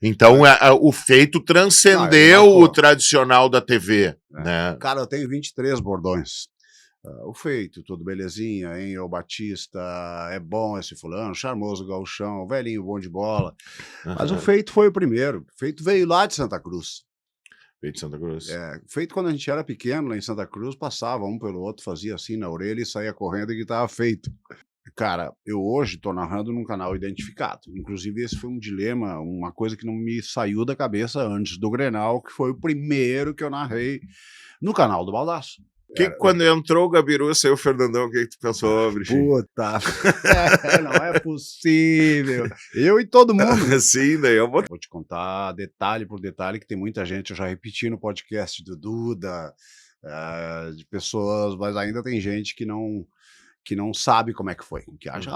Então, o feito transcendeu o tradicional da TV, né? Cara, eu tenho 23 bordões. O feito, tudo belezinha, hein? O Batista, é bom esse fulano, charmoso gauchão, velhinho bom de bola. Mas o feito foi o primeiro. O feito veio lá de Santa Cruz. Veio de Santa Cruz. Feito quando a gente era pequeno, lá em Santa Cruz, passava um pelo outro, fazia assim na orelha e saía correndo e gritava feito. Cara, eu hoje estou narrando num canal identificado. Inclusive, esse foi um dilema, uma coisa que não me saiu da cabeça antes do Grenal, que foi o primeiro que eu narrei no canal do Baldasso. Quando entrou o Gabiru, saiu o Fernandão, o que tu pensou, Brichinho? Puta, não é possível. Eu e todo mundo. Sim, daí eu vou te contar detalhe por detalhe, que tem muita gente, eu já repeti no podcast do Duda, de pessoas, mas ainda tem gente que não sabe como é que foi. Que acha,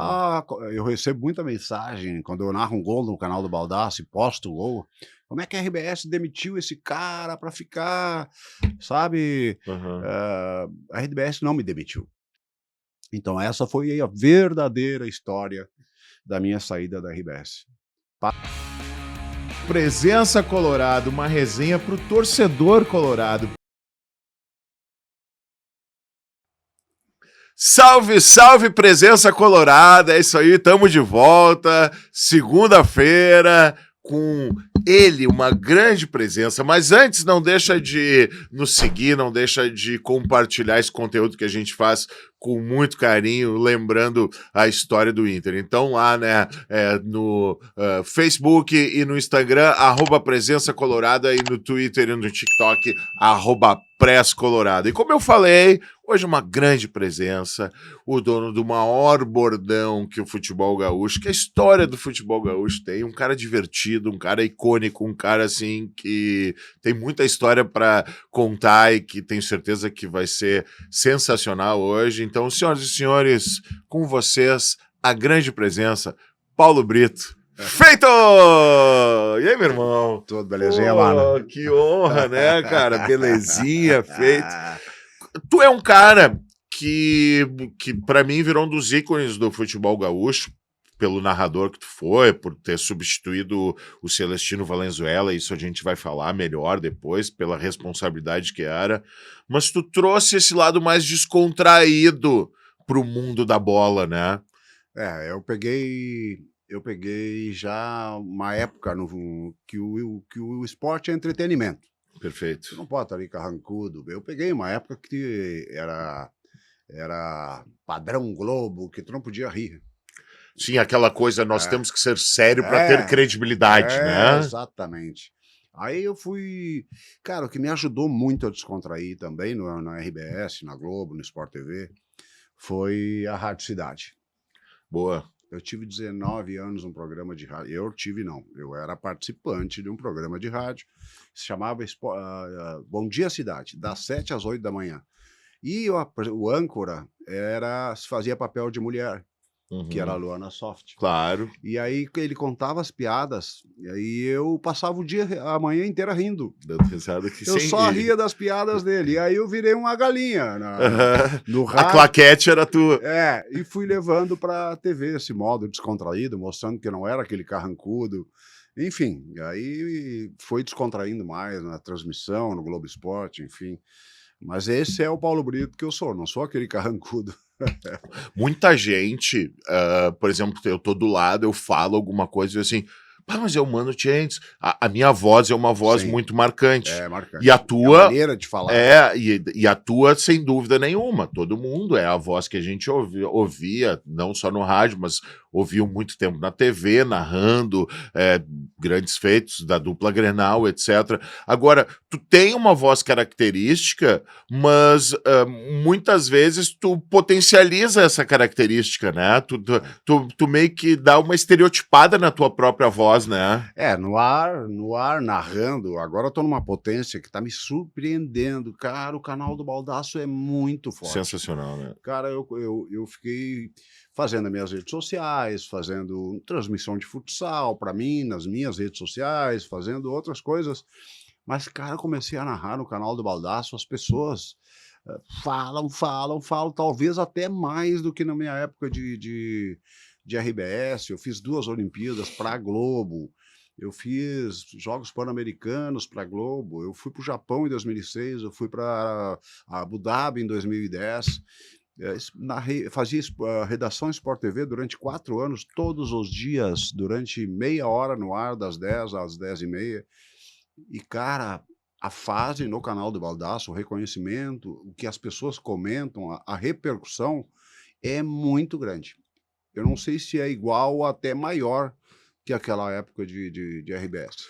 eu recebo muita mensagem quando eu narro um gol no canal do Baldasso e posto o gol. Como é que a RBS demitiu esse cara para ficar, sabe? A RBS não me demitiu. Então essa foi a verdadeira história da minha saída da RBS. Presença Colorado, uma resenha pro torcedor colorado. Salve, salve, presença colorada, é isso aí, tamo de volta, segunda-feira, com ele, uma grande presença, mas antes não deixa de nos seguir, não deixa de compartilhar esse conteúdo que a gente faz com muito carinho, lembrando a história do Inter. Então lá, né, no Facebook e no Instagram, @presença colorada, e no Twitter e no TikTok, @Press Colorado. E como eu falei, hoje uma grande presença, o dono do maior bordão que o futebol gaúcho, que a história do futebol gaúcho tem, um cara divertido, um cara icônico, um cara assim que tem muita história para contar e que tenho certeza que vai ser sensacional hoje. Então, senhoras e senhores, com vocês, a grande presença, Paulo Brito. Feito! E aí, meu irmão? Tudo belezinha, mano? Que honra, né, cara? Belezinha, feito. Tu é um cara que para mim virou um dos ícones do futebol gaúcho, pelo narrador que tu foi, por ter substituído o Celestino Valenzuela, isso a gente vai falar melhor depois, pela responsabilidade que era, mas tu trouxe esse lado mais descontraído pro mundo da bola, né? Eu peguei já uma época que o esporte é entretenimento. Perfeito. Você não pode estar ali carrancudo. Eu peguei uma época que era padrão Globo, que tu não podia rir. Sim, aquela coisa, nós temos que ser sério para ter credibilidade, né? Exatamente. Aí eu fui... Cara, o que me ajudou muito a descontrair também na RBS, na Globo, no Sport TV, foi a Rádio Cidade. Boa. Eu tive 19 anos num programa de rádio. Eu era participante de um programa de rádio, se chamava Bom Dia Cidade, das 7 às 8 da manhã. E o âncora fazia papel de mulher, que era a Luana Soft. Claro. E aí ele contava as piadas, e aí eu passava a manhã inteira rindo. Dando risada que eu só ria das piadas dele. E aí eu virei uma galinha no rádio. A claquete era tua. E fui levando pra TV esse modo descontraído, mostrando que não era aquele carrancudo. Enfim, aí foi descontraindo mais na transmissão, no Globo Esporte, enfim. Mas esse é o Paulo Brito que eu sou, não sou aquele carrancudo. Muita gente, por exemplo, eu tô do lado, eu falo alguma coisa e assim, mas eu mando Changes. A minha voz é uma voz muito marcante. É marcante. E a tua... a maneira de falar. E a tua, sem dúvida nenhuma. Todo mundo é a voz que a gente ouvia, não só no rádio, mas ouviu muito tempo na TV, narrando grandes feitos da dupla Grenal, etc. Agora, tu tem uma voz característica, mas muitas vezes tu potencializa essa característica, né? Tu meio que dá uma estereotipada na tua própria voz, né? No ar, narrando. Agora eu tô numa potência que tá me surpreendendo. Cara, o canal do Baldasso é muito forte. Sensacional, né? Cara, eu fiquei fazendo as minhas redes sociais, fazendo transmissão de futsal para mim, nas minhas redes sociais, fazendo outras coisas. Mas, cara, eu comecei a narrar no canal do Baldasso, as pessoas falam, talvez até mais do que na minha época de RBS. Eu fiz 2 Olimpíadas para a Globo. Eu fiz Jogos Pan-Americanos para a Globo, eu fui para o Japão em 2006, eu fui para Abu Dhabi em 2010. Fazia redação em Sport TV durante 4 anos, todos os dias, durante meia hora no ar, das 10 às 10h30. E, cara, a fase no canal do Baldasso, o reconhecimento, o que as pessoas comentam, a repercussão é muito grande. Eu não sei se é igual ou até maior que aquela época de RBS.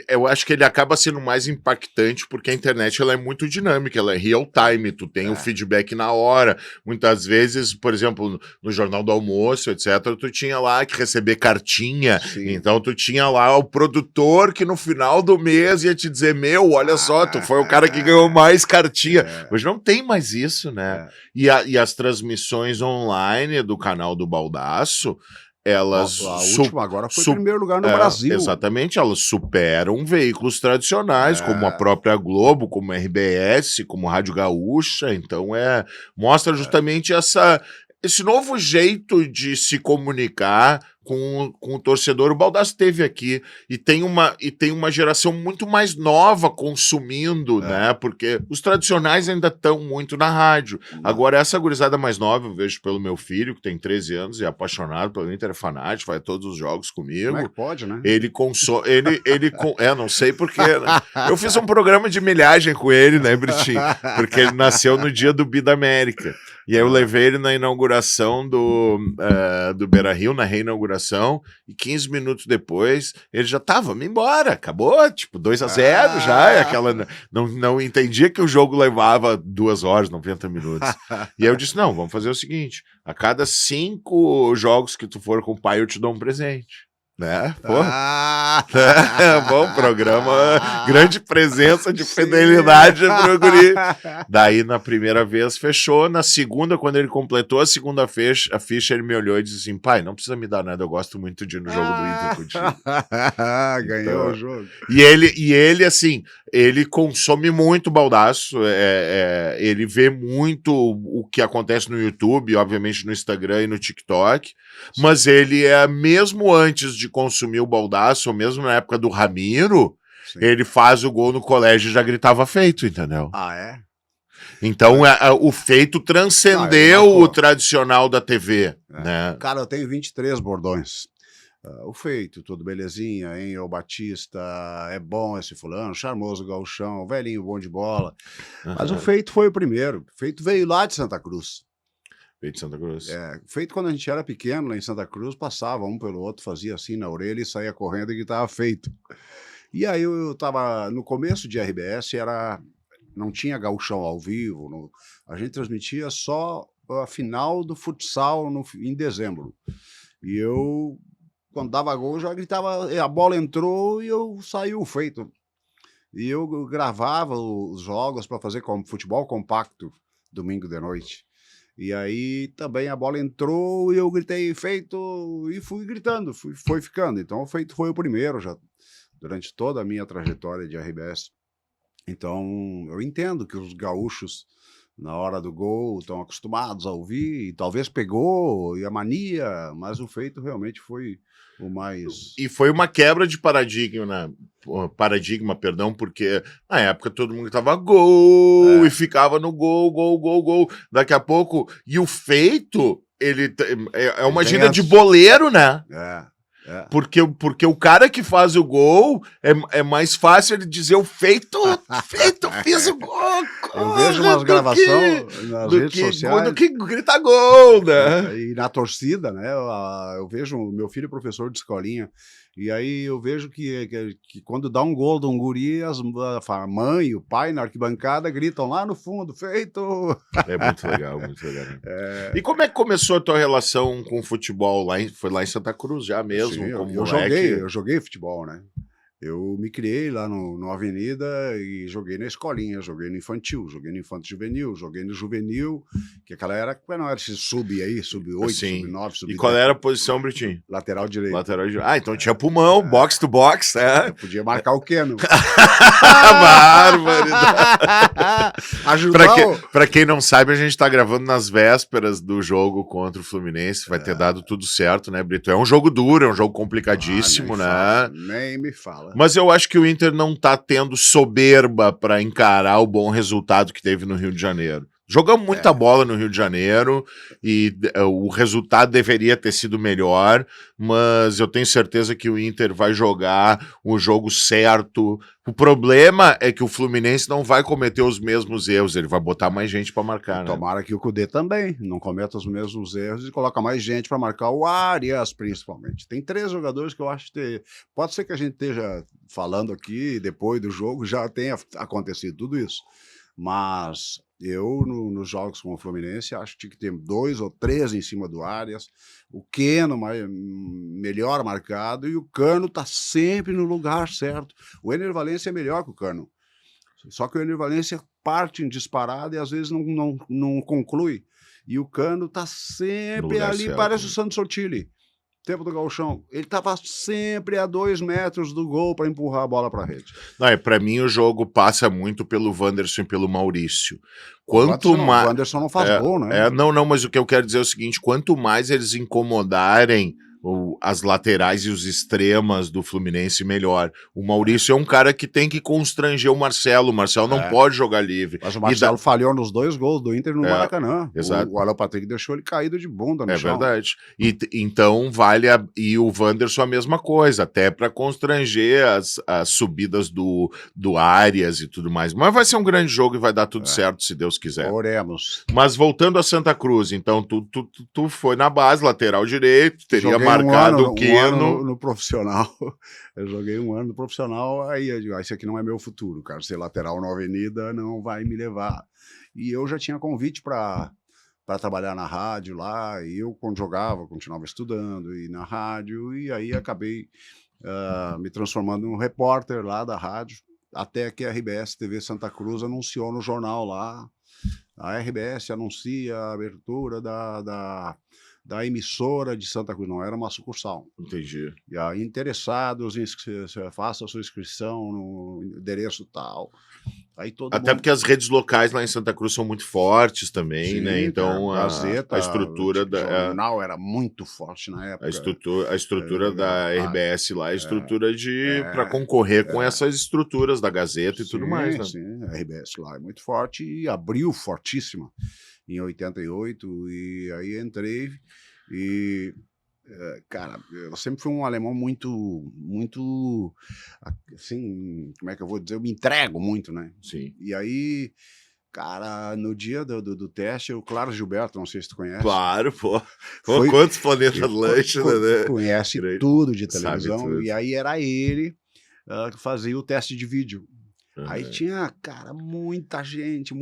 Eu acho que ele acaba sendo mais impactante porque a internet ela é muito dinâmica, ela é real time, tu tem o feedback na hora. Muitas vezes, por exemplo, no Jornal do Almoço, etc., tu tinha lá que receber cartinha, então tu tinha lá o produtor que no final do mês ia te dizer, olha só, tu foi o cara que ganhou mais cartinha. Hoje não tem mais isso, né? E as transmissões online do canal do Baldasso, elas... A última agora foi em primeiro lugar no Brasil. Exatamente, elas superam veículos tradicionais, como a própria Globo, como a RBS, como a Rádio Gaúcha. Então, mostra justamente esse novo jeito de se comunicar com o torcedor. O Baldasso esteve aqui e tem uma geração muito mais nova consumindo, né? Porque os tradicionais ainda estão muito na rádio. Agora, essa gurizada mais nova, eu vejo pelo meu filho, que tem 13 anos e é apaixonado pelo Inter, é fanático, vai a todos os jogos comigo. Como é que pode, né? Ele não sei porquê, né? Eu fiz um programa de milhagem com ele, né, Britinho? Porque ele nasceu no dia do Bi da América. E aí eu levei ele na inauguração do Beira-Rio, na reinauguração, e 15 minutos depois ele já tava, vamos embora, acabou, tipo 2-0 já, não entendia que o jogo levava 2 horas, 90 minutos. E aí eu disse, não, vamos fazer o seguinte, a cada 5 jogos que tu for com o pai eu te dou um presente. Né? Bom programa, grande presença de fidelidade pro guri. Daí na primeira vez fechou, na segunda, quando ele completou a segunda ficha, ele me olhou e disse assim, pai, não precisa me dar nada, eu gosto muito de ir no jogo do Inter contigo. Ganhou o jogo. E ele assim, ele consome muito Baldasso, ele vê muito o que acontece no YouTube, obviamente no Instagram e no TikTok, mas ele mesmo antes de consumir o Baldasso, ou mesmo na época do Ramiro, ele faz o gol no colégio e já gritava feito, entendeu? Então o feito transcendeu o tradicional da TV, né? Cara, eu tenho 23 bordões. O feito, tudo belezinha, hein? O Batista, é bom esse fulano, charmoso gauchão, velhinho bom de bola. Mas o feito foi o primeiro. O feito veio lá de Santa Cruz. Veio de Santa Cruz. Feito quando a gente era pequeno, lá em Santa Cruz, passava um pelo outro, fazia assim na orelha e saía correndo e gritava feito. E aí eu tava, no começo de RBS, não tinha gauchão ao vivo, a gente transmitia só a final do futsal em dezembro. E eu, quando dava gol, já gritava, a bola entrou e eu saiu feito. E eu gravava os jogos para fazer como futebol compacto, domingo de noite. E aí também a bola entrou e eu gritei feito e fui gritando, foi ficando. Então o feito foi o primeiro já, durante toda a minha trajetória de RBS. Então eu entendo que os gaúchos, na hora do gol, estão acostumados a ouvir, e talvez pegou, e a mania, mas o feito realmente foi o mais... E foi uma quebra de paradigma, porque na época todo mundo tava gol e ficava no gol. Daqui a pouco, e o feito, ele é uma gíria de boleiro, né? Porque o cara que faz o gol é mais fácil ele dizer o feito, fiz o gol. Eu vejo umas gravações nas redes sociais. Do que grita gol, né? E na torcida, né? Eu vejo meu filho professor de escolinha, e aí eu vejo que quando dá um gol de um guri, a mãe e o pai na arquibancada gritam lá no fundo, feito! É muito legal, muito legal. E como é que começou a tua relação com o futebol? Foi lá em Santa Cruz já mesmo? Sim, como eu joguei futebol, né? Eu me criei lá no Avenida e joguei na escolinha, joguei no infantil, joguei no infanto-juvenil, joguei no juvenil, que aquela era, não era esse sub-8, Sim. sub-9, E sub-10. qual era a posição, Britinho? Lateral direito. Lateral direito. Ah, então tinha pulmão, box to box, Eu podia marcar o Keno. Barbaridade. Ajudar Pra quem não sabe, a gente tá gravando nas vésperas do jogo contra o Fluminense. Vai ter dado tudo certo, né, Brito? É um jogo duro, é um jogo complicadíssimo, né? Nem me fala. Mas eu acho que o Inter não tá tendo soberba pra encarar o bom resultado que teve no Rio de Janeiro. Jogamos muita bola no Rio de Janeiro e o resultado deveria ter sido melhor, mas eu tenho certeza que o Inter vai jogar o jogo certo. O problema é que o Fluminense não vai cometer os mesmos erros, ele vai botar mais gente para marcar, né? Tomara que o Cudê também não cometa os mesmos erros e coloca mais gente para marcar o Arias, principalmente. Tem 3 jogadores que eu acho que pode ser que a gente esteja falando aqui depois do jogo já tenha acontecido tudo isso, mas eu nos jogos com o Fluminense acho que tinha que ter 2 ou 3 em cima do Arias, o Keno melhor marcado e o Cano tá sempre no lugar certo. O Ener Valencia é melhor que o Cano. Só que o Ener Valencia parte em disparada e às vezes não conclui. E o Cano tá sempre ali, certo, parece né? o Sandro Sotile, tempo do Gauchão. Ele tava sempre a 2 metros do gol para empurrar a bola para a rede. Não, para mim o jogo passa muito pelo Wanderson e pelo Maurício. Quanto mais... O Wanderson não faz gol, né? Não, mas o que eu quero dizer é o seguinte, quanto mais eles incomodarem as laterais e os extremas do Fluminense, melhor. O Maurício é um cara que tem que constranger o Marcelo não pode jogar livre. Mas o Marcelo falhou nos 2 gols do Inter no Maracanã. Exato. O Alan Patrick deixou ele caído de bunda no chão. É verdade. Então e o Wanderson a mesma coisa, até para constranger as subidas do Arias e tudo mais. Mas vai ser um grande jogo e vai dar tudo certo, se Deus quiser. Oremos. Mas voltando a Santa Cruz, então tu foi na base, lateral direito, teria marcado o Keno. No profissional. Eu joguei 1 ano no profissional, aí eu digo, esse aqui não é meu futuro, cara. Ser lateral na Avenida não vai me levar. E eu já tinha convite para trabalhar na rádio lá, e eu, quando jogava, continuava estudando, e na rádio, e aí acabei me transformando em um repórter lá da rádio, até que a RBS TV Santa Cruz anunciou no jornal lá, a RBS anuncia a abertura da emissora de Santa Cruz, não era uma sucursal. Entendi. E aí, interessados, faça a sua inscrição no endereço tal. Aí Até porque as redes locais lá em Santa Cruz são muito fortes também, Sim, né? Então a Gazeta, a estrutura o jornal era muito forte na época. A estrutura da RBS lá, a estrutura para concorrer com essas estruturas da Gazeta e tudo mais, né? Sim, a RBS lá é muito forte e abriu fortíssima em 88, e aí entrei e... Cara, eu sempre fui um alemão muito, assim, como é que eu vou dizer? Eu me entrego muito, né? Sim. E aí, cara, no dia do teste, o Claro Gilberto, não sei se tu conhece. Claro, pô. Quantos planetas lanche, né? Conhece tudo de televisão. Tudo. E aí era ele que fazia o teste de vídeo. Aí tinha, cara, muita gente.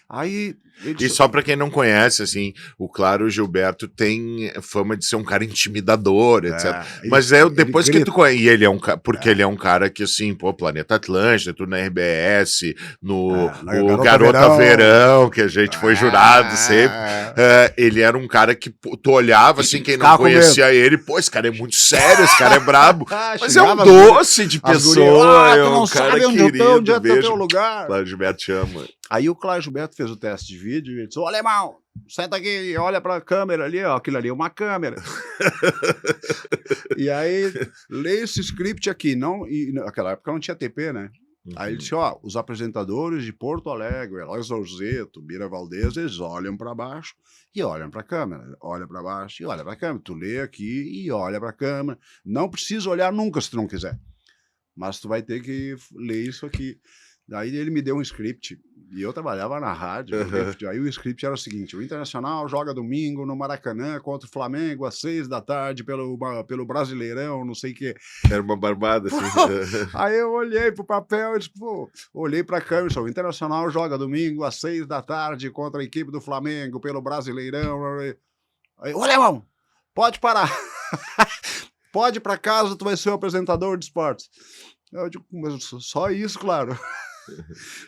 Aí E só pra quem não conhece, assim, o Claro Gilberto tem fama de ser um cara intimidador, etc. Mas depois que tu conhece, e ele é um cara, porque ele é um cara que, assim, pô, Planeta Atlântida, tudo na RBS, no Garota Verão, que a gente foi jurado sempre. Ele era um cara que tu olhava, assim, quem não conhecia ele, pô, esse cara é muito sério, esse cara é brabo. Mas é um doce de pessoa, é um cara querido. Onde é teu lugar? Claro Gilberto te ama. Aí o Claro Gilberto fez o teste de vídeo e ele disse: ô, alemão, senta aqui e olha pra câmera ali, ó, aquilo ali é uma câmera. E aí, lê esse script aqui. Naquela época não tinha TP, né? Aí ele disse: ó, os apresentadores de Porto Alegre, Eloy Zorzeto, Bira Valdez, eles olham para baixo e olham para a câmera. Olha para baixo e olha para a câmera. Tu lê aqui e olha para a câmera. Não precisa olhar nunca se tu não quiser. Mas tu vai ter que ler isso aqui. Daí ele me deu um script, e eu trabalhava na rádio, aí o script era o seguinte: o Internacional joga domingo no Maracanã contra o Flamengo às 6 da tarde pelo Brasileirão, não sei o quê. Era uma barbada, assim. Aí eu olhei pro papel e disse, olhei pra câmera, o Internacional joga domingo às 6 da tarde contra a equipe do Flamengo pelo Brasileirão. Aí, ô, alemão, pode parar. pode ir para casa, tu vai ser o apresentador de esportes. Eu digo, mas só isso, claro.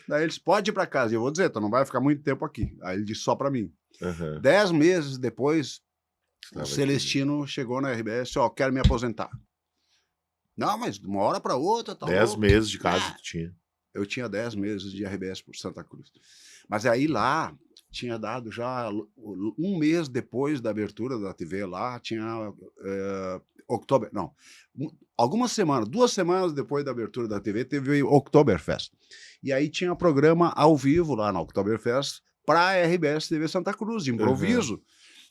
Daí ele disse, pode ir para casa. E eu vou dizer, tu não vai ficar muito tempo aqui. Aí ele disse só para mim. 10 meses depois, o Celestino chegou na RBS, ó, quero me aposentar. Não, mas de uma hora para outra... Tá 10 louco. meses de casa tu tinha. Eu tinha 10 meses de RBS por Santa Cruz. Mas aí lá, tinha dado já um mês depois da abertura da TV lá, tinha outubro, não, algumas semanas, 2 semanas depois da abertura da TV, teve o Oktoberfest. E aí tinha programa ao vivo lá na Oktoberfest para a RBS TV Santa Cruz, de improviso.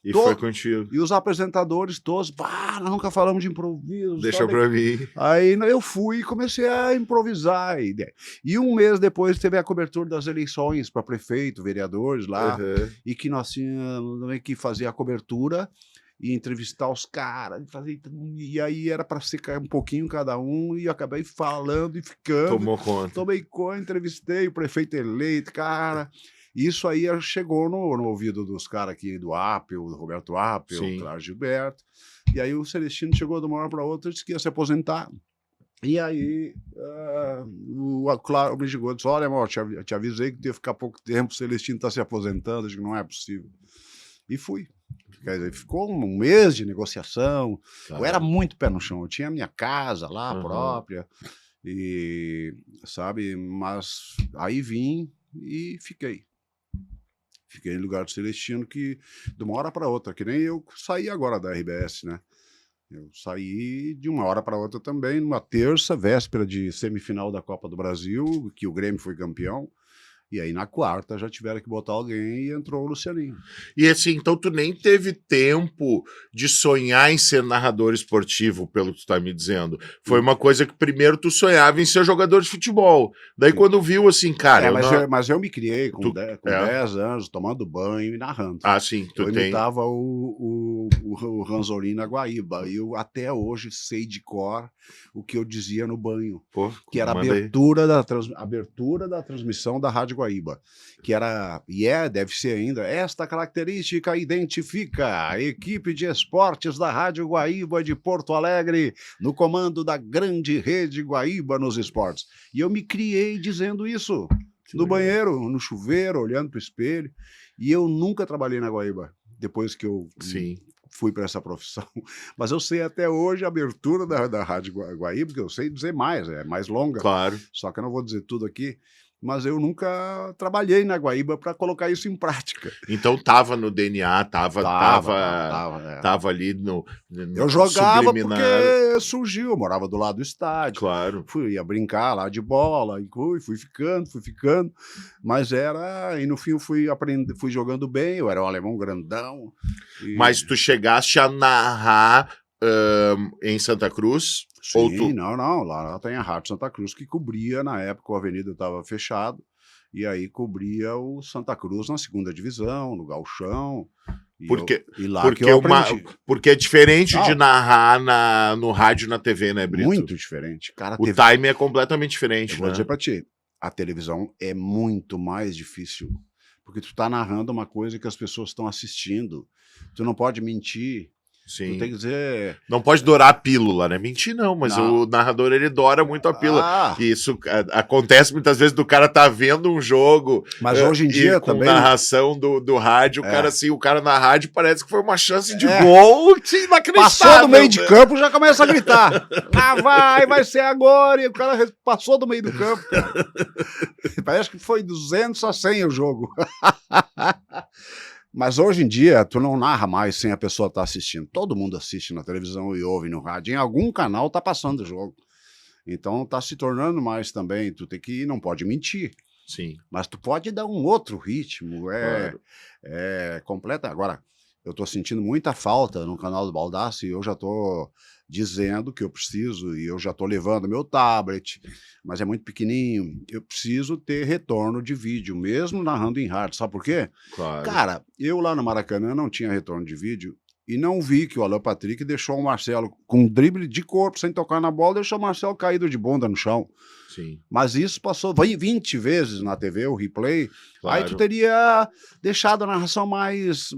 E foi contigo. E os apresentadores todos, nunca falamos de improviso. Deixa pra mim. Aí eu fui e comecei a improvisar. E um mês depois teve a cobertura das eleições para prefeito, vereadores lá, e que nós tínhamos que fazer a cobertura e entrevistar os caras. E aí era para ser um pouquinho cada um, e eu acabei falando e ficando. Tomou conta. Tomei conta, entrevistei o prefeito eleito, cara... Isso aí chegou no ouvido dos caras aqui do Apple, do Roberto Apple, do Claro Gilberto. E aí o Celestino chegou de uma hora para outra e disse que ia se aposentar. E aí o Claro me chegou e disse, olha, amor, te avisei que ia ficar pouco tempo, o Celestino está se aposentando, acho que não é possível. E fui. Quer dizer, ficou um mês de negociação. Eu era muito pé no chão, eu tinha a minha casa lá própria, e sabe, mas aí vim e fiquei. Fiquei em lugar do Celestino, que de uma hora para outra, que nem eu saí agora da RBS, né? Eu saí de uma hora para outra também, numa terça, véspera de semifinal da Copa do Brasil, que o Grêmio foi campeão. E aí na quarta já tiveram que botar alguém e entrou o Lucianinho. E assim, então tu nem teve tempo de sonhar em ser narrador esportivo, pelo que tu tá me dizendo. Foi uma coisa que primeiro tu sonhava em ser jogador de futebol. Daí quando viu assim, cara... Mas eu me criei com 10 anos, tomando banho e narrando. Ah, sim. Eu imitava o Ranzolin na Guaíba. E eu até hoje sei de cor o que eu dizia no banho. Pô, que era a abertura da transmissão da Rádio Guaíba, que era, deve ser ainda, esta característica identifica a equipe de esportes da Rádio Guaíba de Porto Alegre, no comando da grande rede Guaíba nos esportes. E eu me criei dizendo isso, no banheiro, no chuveiro, olhando para o espelho, e eu nunca trabalhei na Guaíba, depois que eu... fui para essa profissão, mas eu sei até hoje a abertura da Rádio Guaíba, porque eu sei dizer mais, é mais longa, claro. Só que eu não vou dizer tudo aqui, mas eu nunca trabalhei na Guaíba para colocar isso em prática. Então tava no DNA, tava ali no eu jogava porque surgiu, eu morava do lado do estádio. Claro. Ia brincar lá de bola, e fui ficando, mas e no fim eu fui jogando bem, eu era um alemão grandão. Mas tu chegaste a narrar em Santa Cruz? Sim, não, lá tem a Rádio Santa Cruz que cobria, na época a avenida estava fechado, e aí cobria o Santa Cruz na 2ª divisão, no Gauchão. Porque é diferente de narrar no rádio e na TV, né, Brito? Muito diferente. Cara, o time é completamente diferente, Eu vou dizer pra ti, a televisão é muito mais difícil, porque tu tá narrando uma coisa que as pessoas estão assistindo, tu não pode mentir. Sim. Tu tem que dizer... Não pode dourar a pílula, né? Mentir não, mas o narrador, ele dora muito a pílula. E isso acontece muitas vezes do cara tá vendo um jogo... Mas hoje em dia com também... narração do rádio, o cara na rádio parece que foi uma chance de gol inacreditável. Passou do meio de campo, já começa a gritar. Vai ser agora. E o cara passou do meio do campo, cara. Parece que foi 200 a 100 o jogo. Mas hoje em dia, tu não narra mais sem a pessoa estar assistindo. Todo mundo assiste na televisão e ouve no rádio. Em algum canal tá passando o jogo. Então tá se tornando mais também. Tu tem que não pode mentir. Sim. Mas tu pode dar um outro ritmo. Claro. Completa. Agora, eu tô sentindo muita falta no canal do Baldassi e eu já tô dizendo que eu preciso, e eu já estou levando meu tablet, mas é muito pequenininho, eu preciso ter retorno de vídeo, mesmo narrando em rádio, sabe por quê? Claro. Cara, eu lá no Maracanã não tinha retorno de vídeo e não vi que o Alan Patrick deixou o Marcelo com um drible de corpo, sem tocar na bola, deixou o Marcelo caído de bunda no chão. Sim, Mas isso passou 20 vezes na TV, o replay. Aí tu claro. teria deixado a narração mais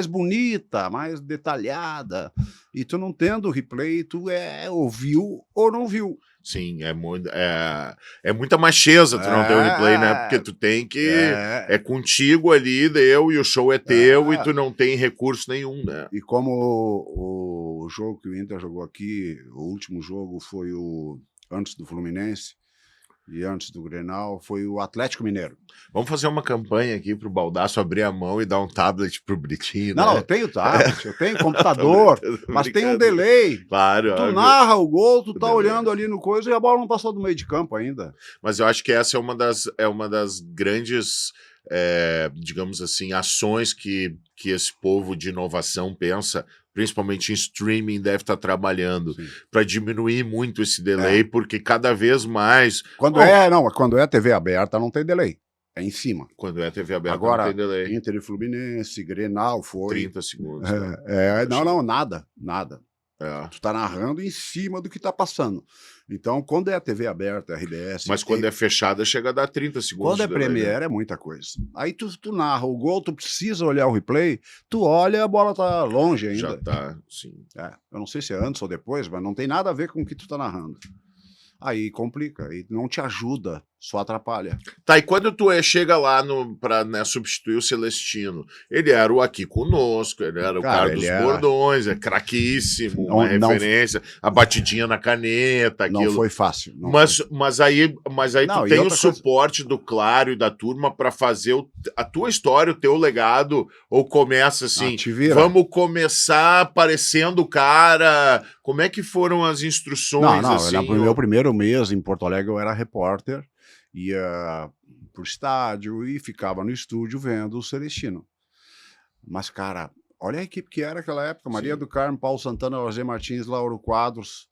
bonita, mais detalhada. E tu não tendo o replay, tu ouviu ou não viu. Sim, é muita macheza tu não ter o replay, né? Porque tu tem que... É contigo ali, deu, e o show é teu, e tu não tem recurso nenhum, né? E como o jogo que o Inter jogou aqui, o último jogo foi antes do Fluminense e antes do Grenal, foi o Atlético Mineiro. Vamos fazer uma campanha aqui pro Baldasso abrir a mão e dar um tablet pro Britinho, Não, né? eu tenho tablet, eu tenho computador, mas tem um delay. Claro, Tu óbvio. narra o gol, tu tá Delay. olhando ali no coisa e a bola não passou do meio de campo ainda. Mas eu acho que essa é uma das grandes, digamos assim, ações que esse povo de inovação pensa, principalmente em streaming, deve estar trabalhando para diminuir muito esse delay, porque cada vez mais... Quando é TV aberta, não tem delay. É em cima. Quando é TV aberta, Agora, não tem delay. Inter e Fluminense, Grenal, foi. 30 segundos. Nada. Tu tá narrando em cima do que tá passando. Então, quando é TV aberta, RBS... Mas quando é fechada, chega a dar 30 segundos. Quando é de delay, né? Premiere, é muita coisa. Aí tu narra o gol, tu precisa olhar o replay, tu olha, a bola tá longe ainda. Já tá, sim. Eu não sei se é antes ou depois, mas não tem nada a ver com o que tu tá narrando. Aí complica, aí não te ajuda, só atrapalha. Tá, e quando tu chega lá pra substituir o Celestino, ele era o Aqui Conosco, ele era o cara dos bordões, é craquíssimo, uma referência, a batidinha na caneta, aquilo. Não foi fácil. Mas aí Não, tu tem o suporte do Claro e da turma pra fazer a tua história, o teu legado, ou começa assim, vamos começar aparecendo o cara, como é que foram as instruções? Assim, no meu primeiro mês em Porto Alegre eu era repórter, ia pro estádio e ficava no estúdio vendo o Celestino. Mas, cara, olha a equipe que era naquela época, Maria do Carmo, Paulo Santana, José Martins, Lauro Quadros,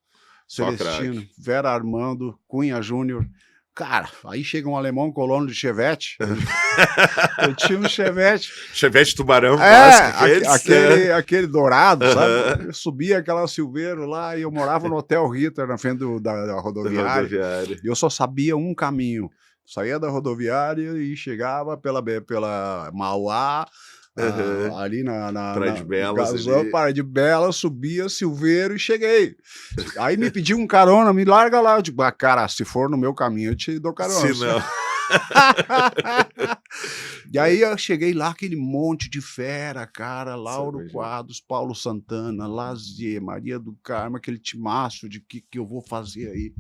Celestino, Vera Armando, Cunha Júnior. Cara, aí chega um alemão colono de Chevette. Eu tinha um Chevette. Chevette Tubarão. Aquele dourado, sabe? Eu subia aquela Silveiro lá e eu morava no Hotel Ritter, na frente da rodoviária. E eu só sabia um caminho. Saía da rodoviária e chegava pela Mauá, ali na Praia de Belas, subia Silveiro e cheguei. Aí me pediu um carona, me larga lá. Eu digo, cara, se for no meu caminho, eu te dou carona. Se não. E aí eu cheguei lá, aquele monte de fera, cara, Lauro Quadros, Paulo Santana, Lazier, Maria do Carmo, aquele timaço de que eu vou fazer aí.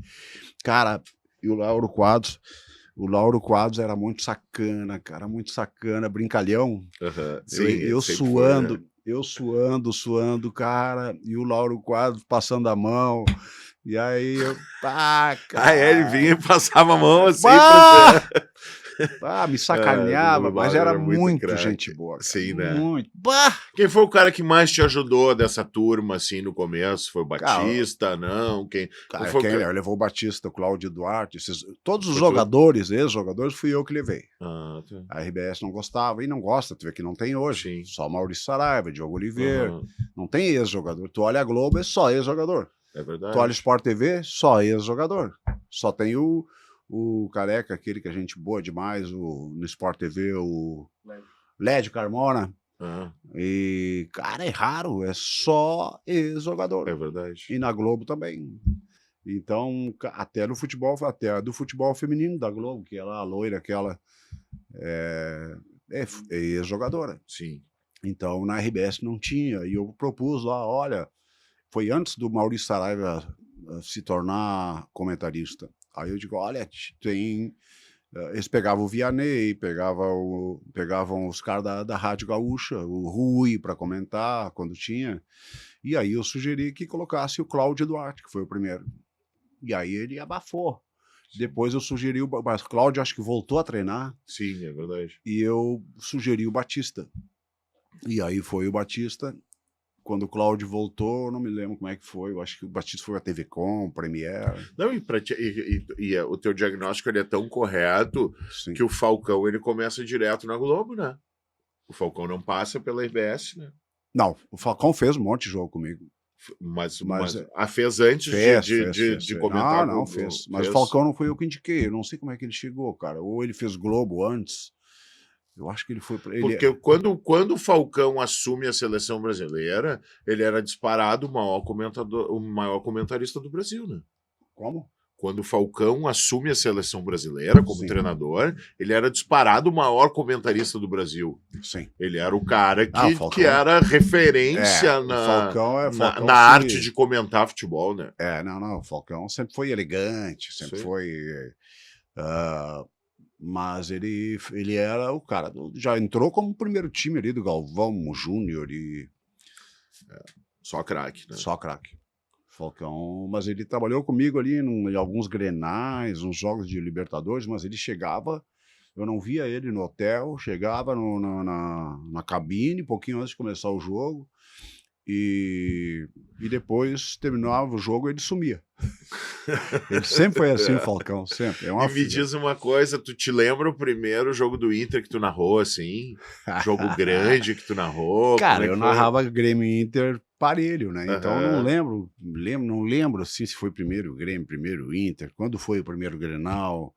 Cara, e o Lauro Quadros era muito sacana, cara, muito sacana, brincalhão. Eu suando, cara, e o Lauro Quadros passando a mão. E aí eu, cara. Ele vinha e passava a mão assim. Me sacaneava, mas era muito gente boa. Cara. Sim, né? Muito. Quem foi o cara que mais te ajudou dessa turma, assim, no começo? Foi o Batista, não? Quem levou o Batista, o Cláudio Duarte, todos os jogadores, ex-jogadores, fui eu que levei. A RBS não gostava, e não gosta, tu vê que não tem hoje. Só Maurício Saraiva, Diogo Oliveira. Não tem ex-jogador. Tu olha a Globo, é só ex-jogador. É verdade. Tu olha o Sport TV, só ex-jogador. Só tem o Careca, aquele que a gente boa demais, no Sport TV, o Lédio Carmona. E, cara, é raro, é só ex-jogador. É verdade. E na Globo também. Então, até do futebol feminino da Globo, que ela, a loira, aquela é ex-jogadora. Sim. Então, na RBS não tinha. E eu propus lá, olha, foi antes do Maurício Saraiva se tornar comentarista. Aí eu digo, olha, eles pegavam o Vianney, pegavam os caras da Rádio Gaúcha, o Rui para comentar quando tinha. E aí eu sugeri que colocasse o Cláudio Duarte, que foi o primeiro. E aí ele abafou. Depois eu sugeri mas o Cláudio acho que voltou a treinar. Sim, é verdade. E eu sugeri o Batista. E aí foi o Batista. Quando o Cláudio voltou, não me lembro como é que foi. Eu acho que o Batista foi a TV Com, Premiere. Não, e o teu diagnóstico ele é tão correto que o Falcão ele começa direto na Globo, né? O Falcão não passa pela RBS, né? Não, o Falcão fez um monte de jogo comigo. Mas Fez, fez antes fez. de comentar. Não, fez. Mas o Falcão não foi eu que indiquei. Eu não sei como é que ele chegou, cara. Ou ele fez Globo antes. Eu acho que ele foi... Porque quando o Falcão assume a seleção brasileira, ele era disparado o maior comentarista do Brasil, né? Como? Quando o Falcão assume a seleção brasileira como Sim. treinador, ele era disparado o maior comentarista do Brasil. Sim. Ele era o cara Falcão. que era referência O Falcão Falcão na arte de comentar futebol, né? Não. O Falcão sempre foi elegante, sempre Sim. foi... mas ele era o cara... Já entrou como primeiro time ali do Galvão Júnior e... Só craque, né? Só craque. Falcão, mas ele trabalhou comigo ali em alguns grenais, uns jogos de Libertadores, mas ele chegava, eu não via ele no hotel, chegava na cabine, pouquinho antes de começar o jogo, e depois terminava o jogo e ele sumia. Ele sempre foi assim, o Falcão, sempre. E me diz uma coisa, tu te lembra o primeiro jogo do Inter que tu narrou, assim? Jogo grande que tu narrou? Cara, eu narrava Grêmio e Inter parelho, né? Então Aham. não lembro assim, se foi primeiro o Grêmio, primeiro o Inter, quando foi o primeiro Grenal.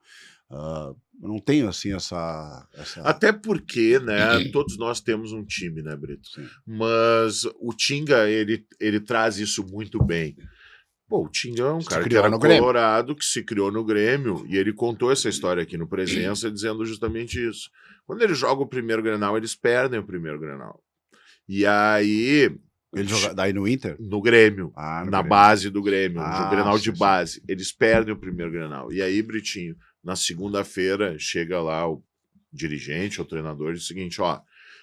Eu não tenho assim essa... Até porque, né, todos nós temos um time, né, Brito? Sim. Mas o Tinga, ele traz isso muito bem. Pô, o Tinga é um cara que criou era no Grêmio. colorado, que se criou no Grêmio, e ele contou essa história aqui no Presença, dizendo justamente isso. Quando ele joga o primeiro Grenal, eles perdem o primeiro Grenal. E aí... Ele joga daí no Inter? No Grêmio, No na Grêmio. base do Grêmio, Ah, no Grenal de sim. base. Eles perdem o primeiro Grenal. E aí, Britinho, na segunda-feira, chega lá o dirigente, o treinador, e diz o seguinte, ó,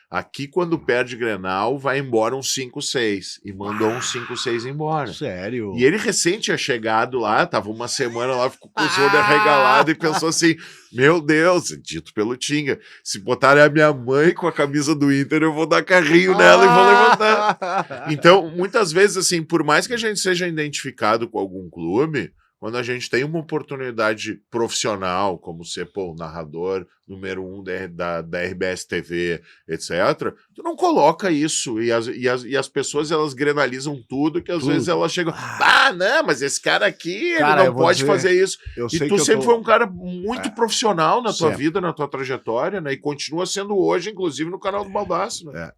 aqui quando perde Grenal, vai embora um 5-6. E mandou um 5-6 embora. Sério? E ele recém tinha chegado lá, tava uma semana lá, ficou com os olhos arregalados e pensou assim, meu Deus, dito pelo Tinga, se botarem a minha mãe com a camisa do Inter, eu vou dar carrinho nela e vou levantar. Então, muitas vezes, assim, por mais que a gente seja identificado com algum clube, quando a gente tem uma oportunidade profissional, como ser, pô, o narrador número 1 da RBS TV, etc., tu não coloca isso. E as pessoas, elas grenalizam tudo, que às vezes elas chegam, não, mas esse cara aqui, Cara, ele eu não vou pode dizer, fazer isso. Eu E sei tu que eu sempre tô... foi um cara muito profissional na tua Sempre. vida, na tua trajetória, né? E continua sendo hoje, inclusive, no canal do Baldasso, né?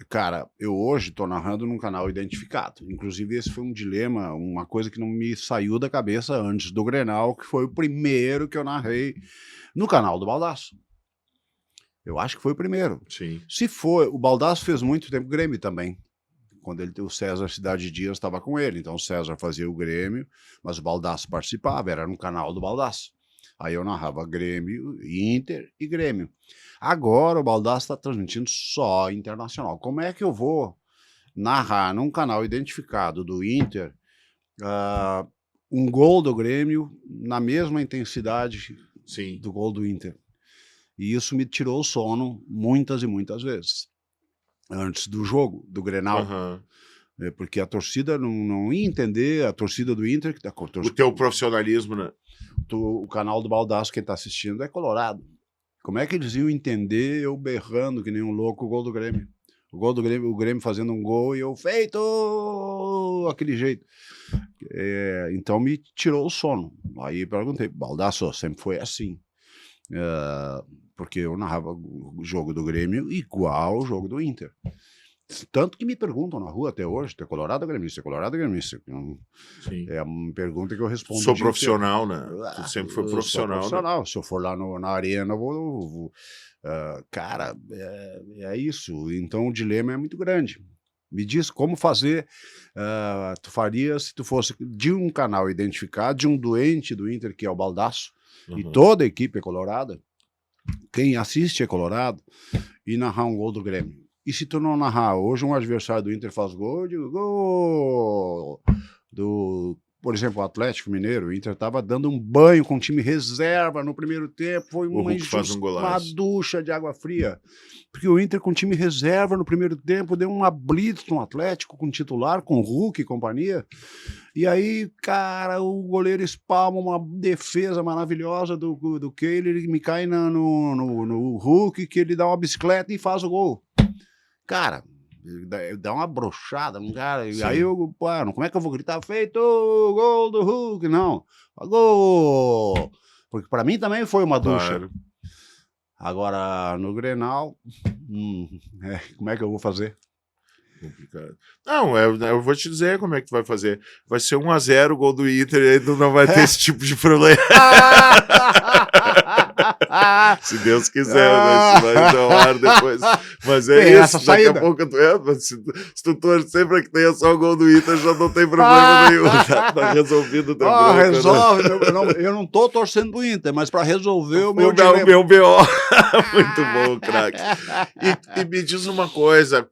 Cara, eu hoje estou narrando num canal identificado. Inclusive, esse foi um dilema, uma coisa que não me saiu da cabeça antes do Grenal, que foi o primeiro que eu narrei no canal do Baldasso. Eu acho que foi o primeiro. Sim. Se for, o Baldasso fez muito tempo Grêmio também. Quando o César Cidade Dias estava com ele. Então o César fazia o Grêmio, mas o Baldasso participava, era no canal do Baldasso. Aí eu narrava Grêmio, Inter e Grêmio. Agora o Baldasso está transmitindo só internacional. Como é que eu vou narrar num canal identificado do Inter um gol do Grêmio na mesma intensidade Sim. do gol do Inter? E isso me tirou o sono muitas e muitas vezes. Antes do jogo, do Grenal. Uhum. Porque a torcida não ia entender, a torcida do Inter... O teu profissionalismo, né? O canal do Baldasso, quem está assistindo, é colorado. Como é que eles iam entender eu berrando que nem um louco o gol do Grêmio? O gol do Grêmio, o Grêmio fazendo um gol e eu feito! Aquele jeito. Então me tirou o sono. Aí perguntei, Baldasso, sempre foi assim. Porque eu narrava o jogo do Grêmio igual o jogo do Inter. Tanto que me perguntam na rua até hoje, tu é colorado ou gremista? Colorado ou gremista? Sim. É uma pergunta que eu respondo. Sou profissional, né? Tu sempre foi Eu profissional. sou profissional. Né? Se eu for lá na arena, eu vou cara, é isso. Então o dilema é muito grande. Me diz como fazer, tu faria se tu fosse de um canal identificado, de um doente do Inter, que é o Baldasso, e toda a equipe é colorada, quem assiste é colorado, e narrar um gol do Grêmio. E se tu não narrar, hoje um adversário do Inter faz gol, eu digo, gol por exemplo, o Atlético Mineiro, o Inter estava dando um banho com o time reserva no primeiro tempo, foi uma ducha de água fria, porque o Inter com time reserva no primeiro tempo deu uma blitz no Atlético com titular, com Hulk e companhia, e aí, cara, o goleiro espalma uma defesa maravilhosa do Kehler, ele me cai no Hulk, que ele dá uma bicicleta e faz o gol. Cara, Dá uma brochada no cara. E Sim. aí eu, pô, como é que eu vou gritar? Feito gol do Hulk? Não. Gol! Porque pra mim também foi uma ducha. Claro. Agora, no Grenal, como é que eu vou fazer? Complicado. Não, eu vou te dizer como é que tu vai fazer. Vai ser 1-0 o gol do Inter e aí tu não vai ter esse tipo de problema. Se Deus quiser, né? Isso vai no ar depois. Mas é Tem essa isso, daqui saída. a pouco se tu torcer pra que tenha só o gol do Inter, já não tem problema nenhum. Tá resolvido o teu Ah, bronca, né? resolve. Eu não tô torcendo pro Inter, mas pra resolver o meu O dilema. meu BO. Muito bom, craque. E me diz uma coisa,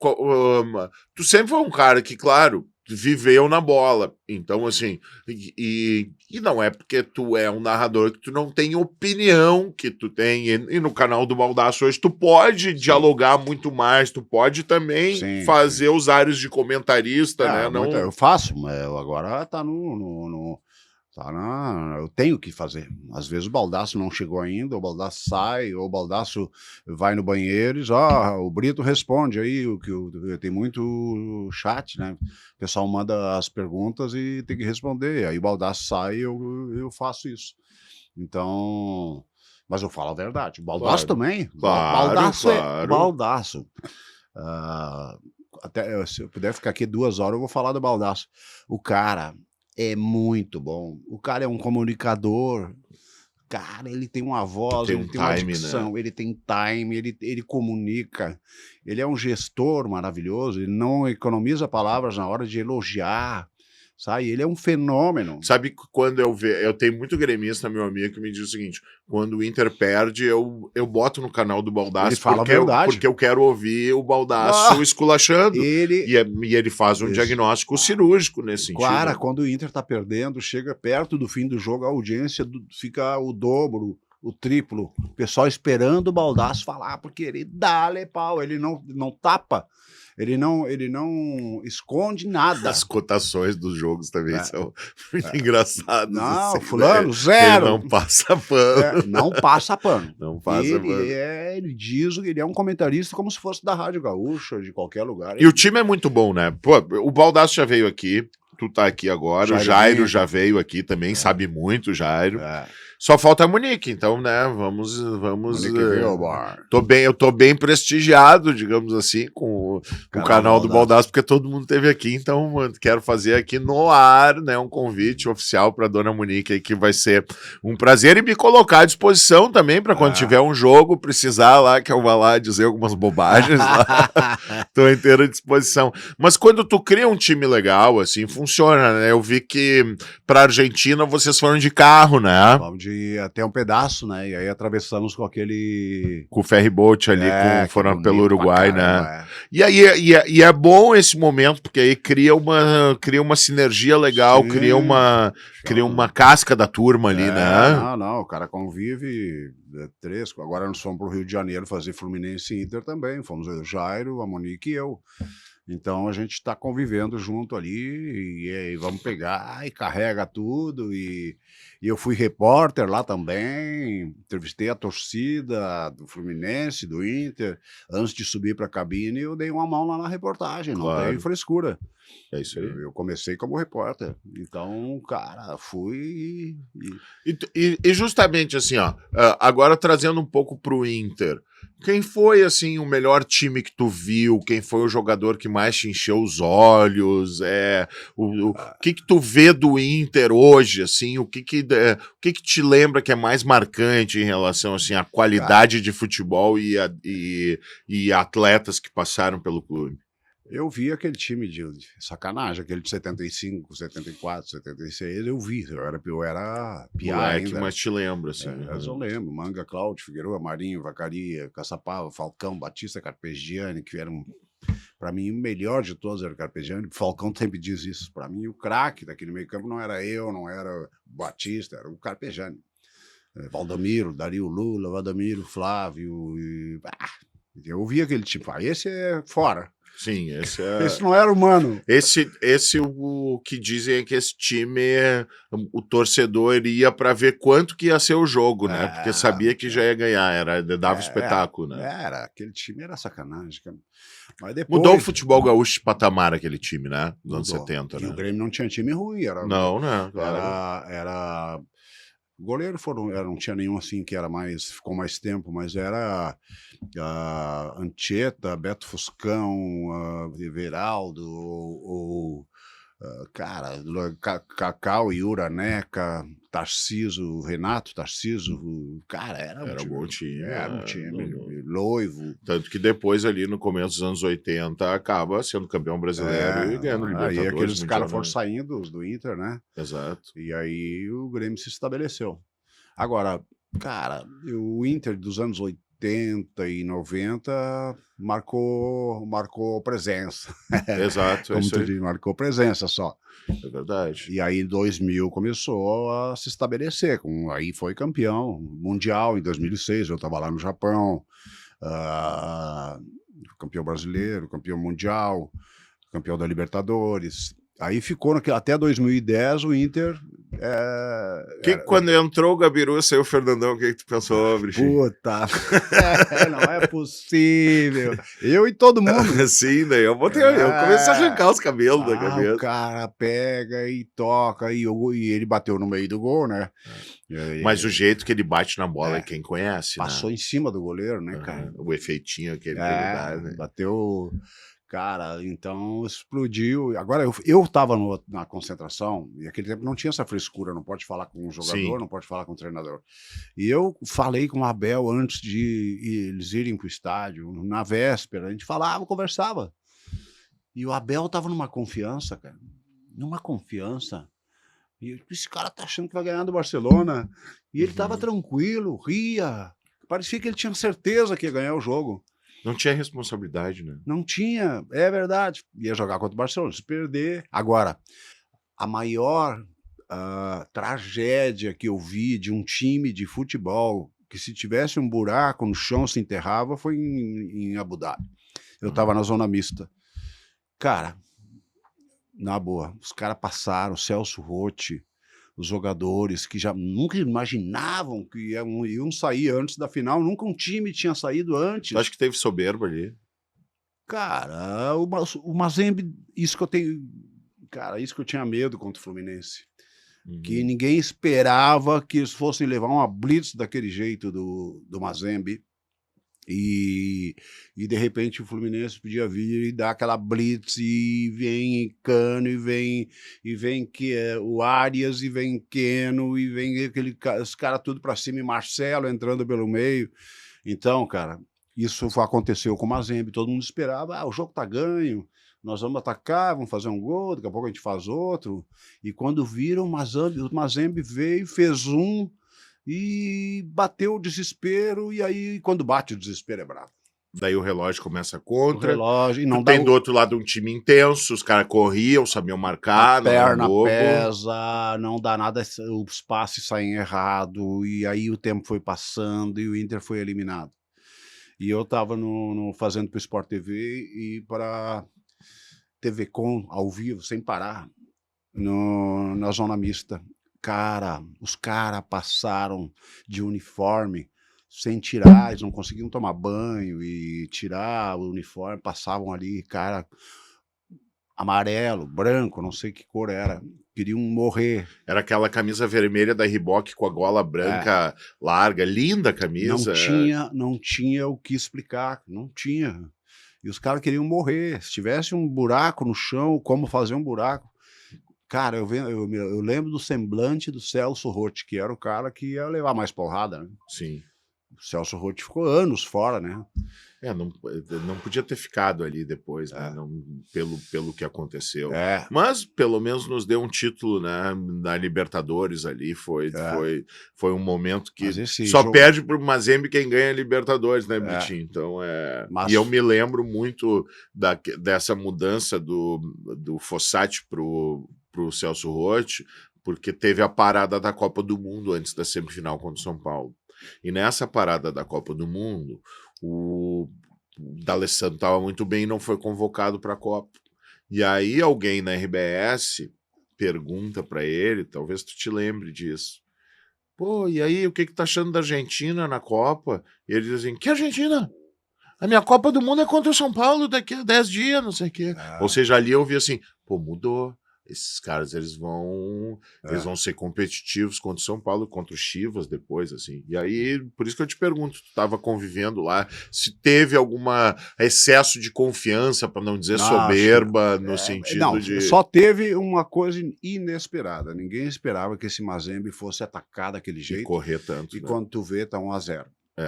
tu sempre foi um cara que, claro, viveu na bola. Então, assim, e não é porque tu é um narrador que tu não tem opinião que tu tem. E no canal do Baldasso hoje tu pode dialogar muito mais, tu pode também Sim, fazer os áreas de comentarista, né? Não... Eu faço, mas agora tá eu tenho que fazer. Às vezes o Baldasso não chegou ainda, o Baldasso sai, ou o Baldasso vai no banheiro e diz, o Brito responde aí, tem muito chat, né? O pessoal manda as perguntas e tem que responder. Aí o Baldasso sai e eu faço isso. Então, mas eu falo a verdade. O Baldasso Claro. também. Claro, Baldasso claro. é Baldasso. Até se eu puder ficar aqui 2 horas, eu vou falar do Baldasso. O cara é muito bom. O cara é um comunicador. Cara, ele tem uma voz, Tem ele um tem uma time, dicção, né? ele tem time, ele comunica. Ele é um gestor maravilhoso, ele não economiza palavras na hora de elogiar, sabe? Ele é um fenômeno. Sabe que quando eu tenho muito gremista, meu amigo, que me diz o seguinte: quando o Inter perde, eu boto no canal do Baldasso Ele fala a verdade. porque eu quero ouvir o Baldasso esculachando. Ele, E ele faz um Isso. diagnóstico cirúrgico nesse sentido. Cara, quando o Inter tá perdendo, chega perto do fim do jogo, a audiência fica o dobro, o triplo. O pessoal esperando o Baldasso falar, porque ele dá-lhe pau, ele não tapa, ele não esconde nada. As cotações dos jogos também são muito engraçadas. Não, assim, fulano, né? zero. Ele não passa pano. Não passa pano. Não passa pano. Ele diz que ele é um comentarista como se fosse da Rádio Gaúcha, de qualquer lugar. E o time é muito bom, né? Pô, o Baldasso já veio aqui, tu tá aqui agora, o Jairo já veio aqui também, sabe muito, Jairo. Só falta a Monique, então, né? Vamos. Monique Wilbar. Eu tô bem prestigiado, digamos assim, com o canal do Baldasso, porque todo mundo esteve aqui, então quero fazer aqui no ar, né? Um convite oficial para dona Monique aí, que vai ser um prazer, e me colocar à disposição também para quando tiver um jogo, precisar lá, que eu vá lá dizer algumas bobagens lá. Tô inteiro à disposição. Mas quando tu cria um time legal, assim, funciona, né? Eu vi que pra Argentina vocês foram de carro, né? Vamos até um pedaço, né? E aí atravessamos com aquele... Com o ferryboat ali, foram pelo Uruguai, caramba, né? E aí é bom esse momento, porque aí cria uma sinergia legal, Sim, cria uma casca da turma ali, né? Não, o cara convive 3, agora nós fomos pro Rio de Janeiro fazer Fluminense e Inter também, fomos o Jairo, a Monique e eu. Então a gente está convivendo junto ali e vamos pegar e carrega tudo. E eu fui repórter lá também, entrevistei a torcida do Fluminense, do Inter. Antes de subir para a cabine, eu dei uma mão lá na reportagem, não tem frescura. É isso aí. Eu comecei como repórter. Então, cara, fui. E justamente assim, ó, agora trazendo um pouco pro Inter. Quem foi, assim, o melhor time que tu viu? Quem foi o jogador que mais te encheu os olhos? O que tu vê do Inter hoje, assim? O que te lembra que é mais marcante em relação, assim, à qualidade de futebol e atletas que passaram pelo clube? Eu vi aquele time de sacanagem, aquele de 75, 74, 76, eu vi, eu era piá ainda. Mas te lembra, assim. Mas eu lembro, Manga, Cláudio, Figueiredo, Marinho, Vacaria, Caçapava, Falcão, Batista, Carpegiani, que eram, para mim, o melhor de todos era o Carpegiani. Falcão sempre diz isso, para mim o craque daquele meio campo não era eu, não era o Batista, era o Carpegiani. Valdomiro, Dario Lula, Valdomiro, Flávio, Eu vi aquele tipo, esse é fora. Sim, Esse não era humano. esse o que dizem é que esse time, o torcedor ia para ver quanto que ia ser o jogo, né? Porque sabia que já ia ganhar, dava espetáculo, né? Aquele time era sacanagem, cara. Mas Mudou o depois futebol gaúcho de patamar aquele time, né? Nos anos mudou. 70, E né? o Grêmio não tinha time ruim, Não, né? Claro. era goleiro não tinha nenhum assim que era mais, ficou mais tempo, mas era Anchieta, Beto Fuscão, Everaldo, cara, Cacau, Yura, Neca, Tarciso, Renato Tarciso, cara, era Era um bom time. Era um time, Loivo. Tanto que depois, ali no começo dos anos 80, acaba sendo campeão brasileiro e ganhando Libertadores. Aí aqueles Mundial, caras foram né? saindo do Inter, né? Exato. E aí o Grêmio se estabeleceu. Agora, cara, o Inter dos anos 80 e 90 marcou presença. Exato, é Como isso tu aí. diz, marcou presença só. É verdade. E aí em 2000 começou a se estabelecer, aí foi campeão mundial em 2006, eu estava lá no Japão, campeão brasileiro, campeão mundial, campeão da Libertadores. Aí ficou até 2010 o Inter. Quando entrou o Gabiru e saiu o Fernandão, o que tu pensou, Brichinho? Puta, não é possível. Eu e todo mundo. Sim, né? Eu comecei a arrancar os cabelos da O cabeça. cara pega e toca, e ele bateu no meio do gol, né? Mas o jeito que ele bate na bola, quem conhece, passou né? em cima do goleiro, né, cara? O efeitinho aquele que ele dá, né? Bateu. Cara, então explodiu. Agora, eu tava na concentração, e naquele tempo não tinha essa frescura, não pode falar com o jogador, Sim. não pode falar com o treinador. E eu falei com o Abel antes de eles irem pro estádio, na véspera, a gente falava, conversava. E o Abel tava numa confiança, cara, numa confiança. E esse cara tá achando que vai ganhar do Barcelona. E ele tava tranquilo, ria. Parecia que ele tinha certeza que ia ganhar o jogo. Não tinha responsabilidade, né? Não tinha, é verdade. Ia jogar contra o Barcelona, se perder. Agora, a maior tragédia que eu vi de um time de futebol que se tivesse um buraco no chão se enterrava foi em Abu Dhabi. Eu estava na zona mista. Cara, na boa, os caras passaram, Celso Rotti, os jogadores que já nunca imaginavam que iam sair antes da final, nunca um time tinha saído antes. Tu acha que teve soberba ali? Cara, o Mazembe, isso que eu tenho, cara, isso que eu tinha medo contra o Fluminense. Que ninguém esperava que eles fossem levar uma blitz daquele jeito do Mazembe. E de repente o Fluminense podia vir e dar aquela blitz e vem Cano e vem que o Arias e vem Keno e vem os caras tudo para cima e Marcelo entrando pelo meio. Então, cara, isso aconteceu com o Mazembe, todo mundo esperava, o jogo tá ganho, nós vamos atacar, vamos fazer um gol, daqui a pouco a gente faz outro. E quando viram o Mazembe veio, fez um e bateu o desespero, e aí quando bate o desespero é bravo. Daí o relógio começa contra. O relógio, e não tem do outro lado um time intenso, os caras corriam, sabiam marcar, a perna bobo. pesa, não dá nada, os passes saem errado, e aí o tempo foi passando e o Inter foi eliminado. E eu tava fazendo para o Sport TV e para TV Com, ao vivo, sem parar, na zona mista. Cara, os caras passaram de uniforme sem tirar, eles não conseguiam tomar banho e tirar o uniforme, passavam ali, cara, amarelo, branco, não sei que cor era, queriam morrer. Era aquela camisa vermelha da Reebok com a gola branca larga, linda camisa. Não tinha o que explicar, não tinha. E os caras queriam morrer. Se tivesse um buraco no chão, como fazer um buraco? Cara, eu lembro do semblante do Celso Rotti, que era o cara que ia levar mais porrada, né? Sim. O Celso Rotti ficou anos fora, né? Não podia ter ficado ali depois, né? Não, pelo que aconteceu. É. Mas, pelo menos, nos deu um título, né? Na Libertadores ali. Foi um momento que só perde pro Mazembe quem ganha a Libertadores, né, Britinho? Então, E eu me lembro muito dessa mudança do Fossati pro Celso Rotti, porque teve a parada da Copa do Mundo antes da semifinal contra o São Paulo. E nessa parada da Copa do Mundo, o o D'Alessandro estava muito bem e não foi convocado para a Copa. E aí alguém na RBS pergunta para ele, talvez tu te lembre disso. Pô, e aí, o que tá achando da Argentina na Copa? E ele diz assim, que Argentina? A minha Copa do Mundo é contra o São Paulo daqui a 10 dias, não sei o quê. Ou seja, ali eu vi assim, pô, mudou. Esses caras, eles vão ser competitivos contra o São Paulo, contra o Chivas depois, assim. E aí, por isso que eu te pergunto, tu estava convivendo lá, se teve algum excesso de confiança, para não dizer soberba, no sentido não, de... Só teve uma coisa inesperada. Ninguém esperava que esse Mazembe fosse atacar daquele jeito. E correr tanto, E né? quando tu vê, tá 1-0.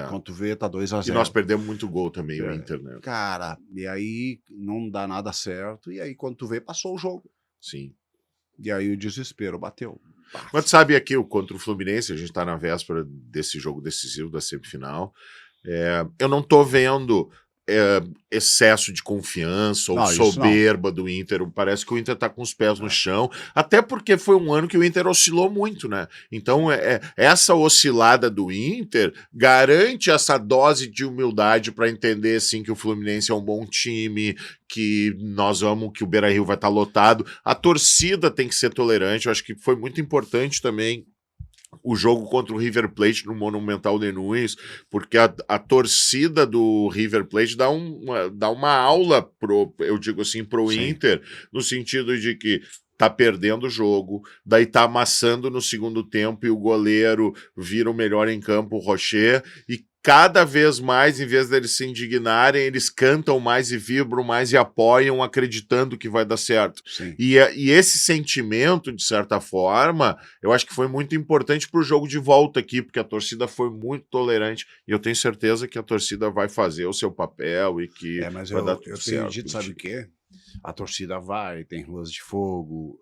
Quando tu vê, tá 2-0. E nós perdemos muito gol também, o Inter, né? Cara, e aí não dá nada certo. E aí, quando tu vê, passou o jogo. Sim. E aí o desespero bateu. Mas tu sabe aqui, contra o Fluminense, a gente tá na véspera desse jogo decisivo da semifinal. Eu não tô vendo excesso de confiança ou Não, isso soberba do Inter. Parece que o Inter tá com os pés no chão, até porque foi um ano que o Inter oscilou muito, né? Então, essa oscilada do Inter garante essa dose de humildade para entender, assim, que o Fluminense é um bom time, que nós vamos, que o Beira-Rio vai estar lotado. A torcida tem que ser tolerante. Eu acho que foi muito importante também o jogo contra o River Plate no Monumental de Nunes, porque a torcida do River Plate dá uma aula eu digo assim, pro Inter, no sentido de que tá perdendo o jogo, daí tá amassando no segundo tempo e o goleiro vira o melhor em campo, o Rocher, e cada vez mais, em vez deles se indignarem, eles cantam mais e vibram mais e apoiam, acreditando que vai dar certo. E esse sentimento, de certa forma, eu acho que foi muito importante para o jogo de volta aqui, porque a torcida foi muito tolerante e eu tenho certeza que a torcida vai fazer o seu papel e que vai dar tudo certo. Eu tenho dito, sabe o quê? A torcida vai, tem ruas de fogo,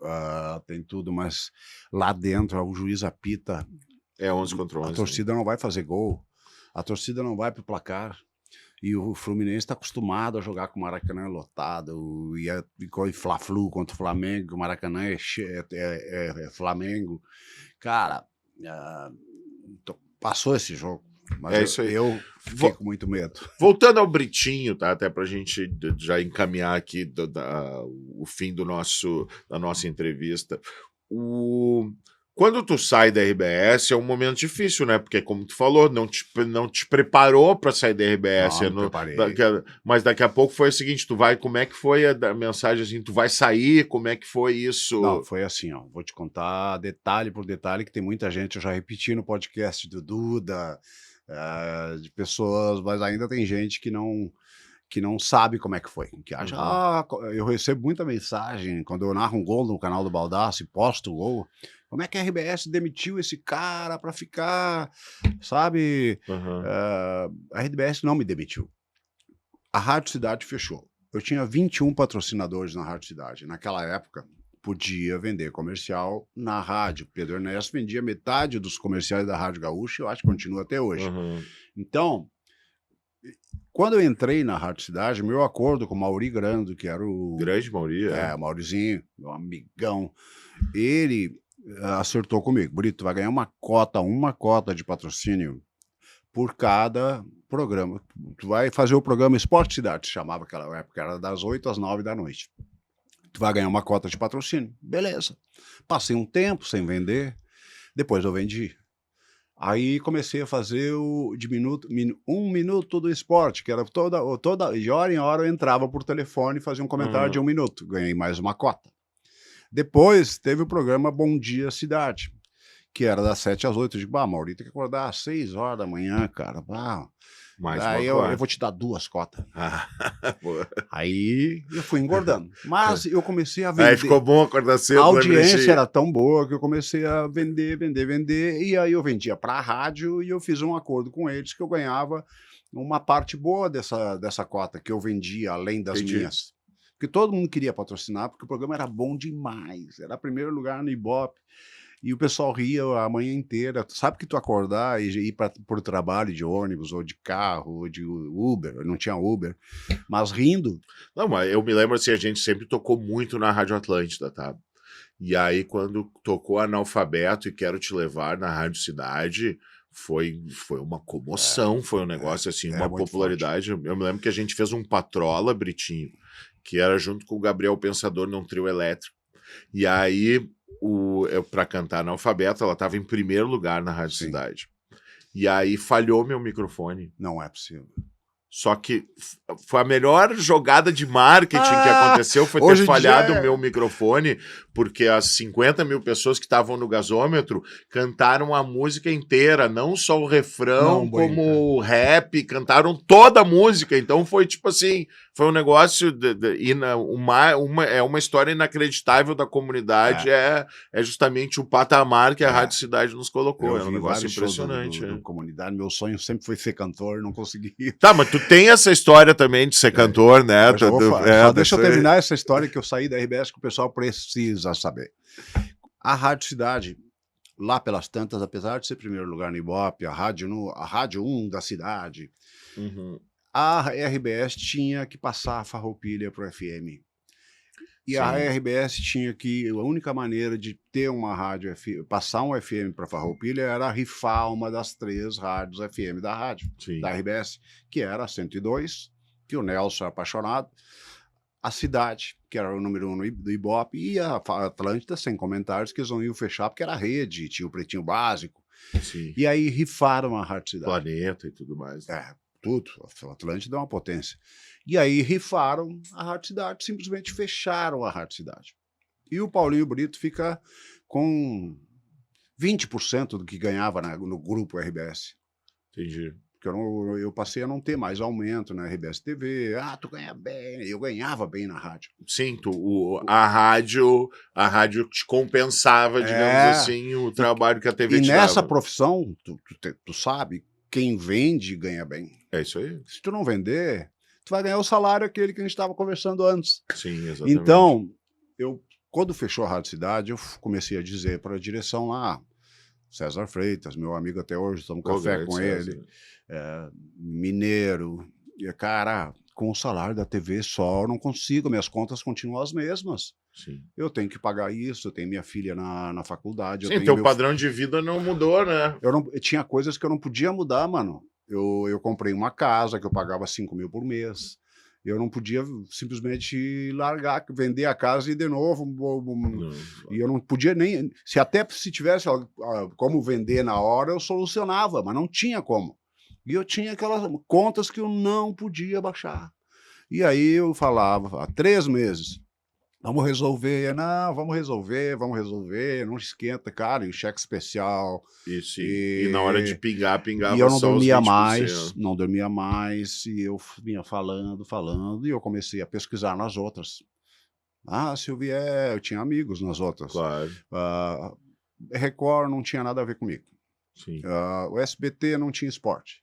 tem tudo, mas lá dentro o juiz apita. É 11 contra 11. A torcida não vai fazer gol. A torcida não vai para o placar. E o Fluminense está acostumado a jogar com o Maracanã lotado. E Fla-Flu contra o Flamengo. O Maracanã é Flamengo. Cara, passou esse jogo. Mas isso aí. Eu fiquei com muito medo. Voltando ao Britinho, tá? Até para a gente já encaminhar aqui o fim da nossa entrevista. Quando tu sai da RBS é um momento difícil, né? Porque, como tu falou, não te preparou para sair da RBS. Mas daqui a pouco foi o seguinte, como é que foi a mensagem assim, tu vai sair, como é que foi isso? Não, foi assim, ó, vou te contar detalhe por detalhe, que tem muita gente, eu já repeti no podcast do Duda, de pessoas, mas ainda tem gente que não sabe como é que foi. Que acha, eu recebo muita mensagem quando eu narro um gol no canal do Baldassi, posto o gol. Como é que a RBS demitiu esse cara para ficar, sabe? A RBS não me demitiu. A Rádio Cidade fechou. Eu tinha 21 patrocinadores na Rádio Cidade. Naquela época, podia vender comercial na rádio. Pedro Ernesto vendia metade dos comerciais da Rádio Gaúcha, eu acho que continua até hoje. Então, quando eu entrei na Rádio Cidade, meu acordo com o Mauri Grando, que era o... Grande Mauri, Maurizinho, meu amigão, ele acertou comigo. Brito, vai ganhar uma cota de patrocínio por cada programa. Tu vai fazer o programa Esporte Cidade, se chamava aquela época, era das 8 às 9 da noite. Tu vai ganhar uma cota de patrocínio. Beleza. Passei um tempo sem vender, depois eu vendi. Aí comecei a fazer um minuto do esporte, que era de hora em hora eu entrava por telefone e fazia um comentário de 1 minuto. Ganhei mais uma cota. Depois teve o programa Bom Dia Cidade, que era das 7 às 8. Eu digo, Mauri, tem que acordar às 6 horas da manhã, cara. Aí eu vou te dar 2 cotas. Aí eu fui engordando. Mas eu comecei a vender. Aí ficou bom acordar cedo. A audiência era tão boa que eu comecei a vender. E aí eu vendia para a rádio e eu fiz um acordo com eles que eu ganhava uma parte boa dessa cota que eu vendia, além das minhas. Porque todo mundo queria patrocinar, porque o programa era bom demais. Era primeiro lugar no Ibope. E o pessoal ria a manhã inteira. Sabe que tu acordar e ir para o trabalho de ônibus, ou de carro, ou de Uber, não tinha Uber, mas rindo. Não, mas eu me lembro assim, a gente sempre tocou muito na Rádio Atlântida, tá? E aí, quando tocou Analfabeto e Quero Te Levar na Rádio Cidade, foi uma comoção, foi um negócio assim, uma muito popularidade. Eu me lembro que a gente fez um Patrola, Britinho, que era junto com o Gabriel Pensador num trio elétrico. E aí, para cantar Analfabeto, ela estava em primeiro lugar na Rádio Sim. Cidade. E aí falhou meu microfone. Não é possível. Só que foi a melhor jogada de marketing que aconteceu, foi ter hoje em falhado dia o meu microfone, porque as 50 mil pessoas que estavam no gasômetro cantaram a música inteira, não só o refrão, Não, como bonita. o rap, cantaram toda a música. Então foi tipo assim, foi um negócio é uma história inacreditável da comunidade, é justamente o patamar que a Rádio Cidade nos colocou. É um vi negócio vários shows impressionante. do comunidade. Meu sonho sempre foi ser cantor, não consegui. Tá, mas tu tem essa história também de ser cantor, né? Mas eu vou falar. É, Só deixa eu dessa- terminar essa história que eu saí da RBS que o pessoal precisa saber. A Rádio Cidade, lá pelas tantas, apesar de ser primeiro lugar no Ibope, a Rádio 1 da cidade, Uhum. a RBS tinha que passar a farroupilha para o FM. E a Sim. RBS tinha que... A única maneira de ter uma rádio, passar um FM para Farroupilha era rifar uma das 3 rádios FM da rádio, Sim. da RBS, que era a 102, que o Nelson era apaixonado, a Cidade, que era o número 1 do Ibope, e a Atlântida, sem comentários, que eles não iam fechar, porque era rede, tinha o Pretinho Básico. Sim. E aí rifaram a Rádio Cidade. Planeta e tudo mais. Tudo. A Atlântida é uma potência. E aí rifaram a Rádio Cidade, simplesmente fecharam a Rádio Cidade. E o Paulinho Brito fica com 20% do que ganhava no grupo RBS. Entendi. Porque eu passei a não ter mais aumento na RBS TV. Tu ganha bem. Eu ganhava bem na rádio. Sim, a rádio te compensava, digamos assim, o trabalho que a TV E te nessa dava. profissão, tu sabe, quem vende ganha bem. É isso aí? Se tu não vender, tu vai ganhar o salário aquele que a gente estava conversando antes. Sim, exatamente. Então, quando fechou a Rádio Cidade, eu comecei a dizer para a direção lá, César Freitas, meu amigo até hoje, tomo café com ele, mineiro, e cara, com o salário da TV só eu não consigo, minhas contas continuam as mesmas. Sim. Eu tenho que pagar isso, eu tenho minha filha na faculdade. Sim, teu padrão de vida não mudou, né? Eu tinha coisas que eu não podia mudar, mano. Eu comprei uma casa que eu pagava 5 mil por mês. Eu não podia simplesmente largar, vender a casa e de novo. Não. E eu não podia nem... Se tivesse como vender na hora, eu solucionava, mas não tinha como. E eu tinha aquelas contas que eu não podia baixar. E aí eu falava, há 3 meses, vamos resolver, vamos resolver, não esquenta, cara, e o cheque especial. Isso, e na hora de pingava e eu não só os dormia 20%. não dormia mais, e eu vinha falando, e eu comecei a pesquisar nas outras. Se eu vier, eu tinha amigos nas outras. Claro, Record não tinha nada a ver comigo. sim. O SBT não tinha esporte.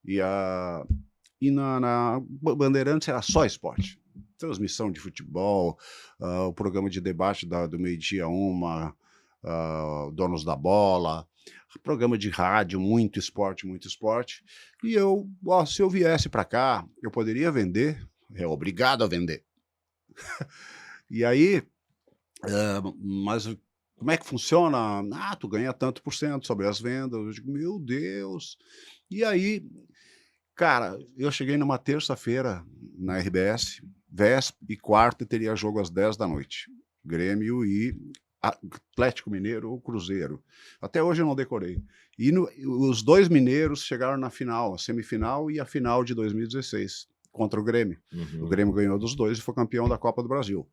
E na Bandeirantes era só esporte. Transmissão de futebol, o programa de debate do meio-dia 1, Donos da Bola, programa de rádio, muito esporte. E se eu viesse para cá, eu poderia vender, obrigado a vender. E aí, mas como é que funciona? Tu ganha tanto por cento sobre as vendas. Eu digo, meu Deus. E aí, cara, eu cheguei numa terça-feira na RBS, véspera e quarta teria jogo às 10 da noite. Grêmio e Atlético Mineiro ou Cruzeiro. Até hoje eu não decorei. E os 2 mineiros chegaram na final, a semifinal e a final de 2016, contra o Grêmio. Uhum. O Grêmio ganhou dos 2 e foi campeão da Copa do Brasil.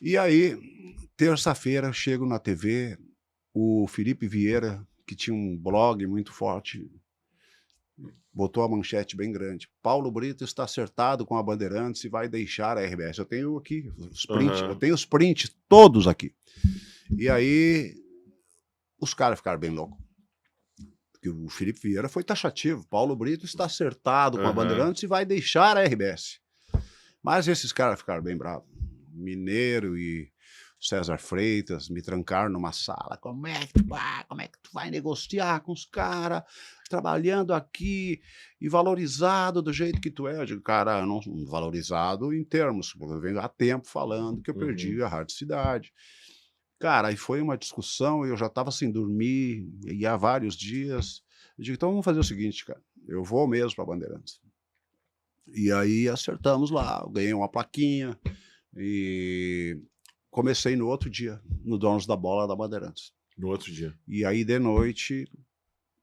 E aí, terça-feira, eu chego na TV, o Felipe Vieira, que tinha um blog muito forte, botou a manchete bem grande. Paulo Brito está acertado com a Bandeirantes e vai deixar a RBS. Eu tenho aqui os prints, eu tenho os prints todos aqui. E aí, os caras ficaram bem loucos. Porque o Felipe Vieira foi taxativo. Paulo Brito está acertado com a Bandeirantes e vai deixar a RBS. Mas esses caras ficaram bem bravos. Mineiro e César Freitas me trancaram numa sala. Como é que tu vai negociar com os caras, trabalhando aqui e valorizado do jeito que tu é? Eu digo, cara, não valorizado em termos, eu venho há tempo falando que eu perdi a Rádio Cidade. Cara, aí foi uma discussão, eu já estava sem dormir, e há vários dias. Eu digo, então vamos fazer o seguinte, cara, eu vou mesmo para Bandeirantes. E aí acertamos lá, eu ganhei uma plaquinha e comecei no outro dia, no Donos da Bola da Bandeirantes. No outro dia. E aí de noite,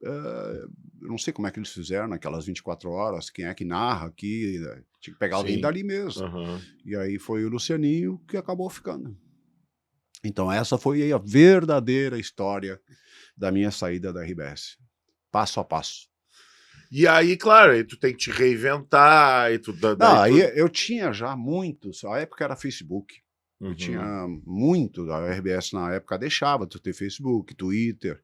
eu não sei como é que eles fizeram naquelas 24 horas, quem é que narra aqui, né? Tinha que pegar alguém Sim. dali mesmo. Aham. E aí foi o Lucianinho que acabou ficando. Então essa foi a verdadeira história da minha saída da RBS. Passo a passo. E aí, claro, aí tu tem que te reinventar, e tu... Não, aí eu tinha já muitos, a época era Facebook. Uhum. Eu tinha muito, a RBS na época deixava tu ter Facebook, Twitter.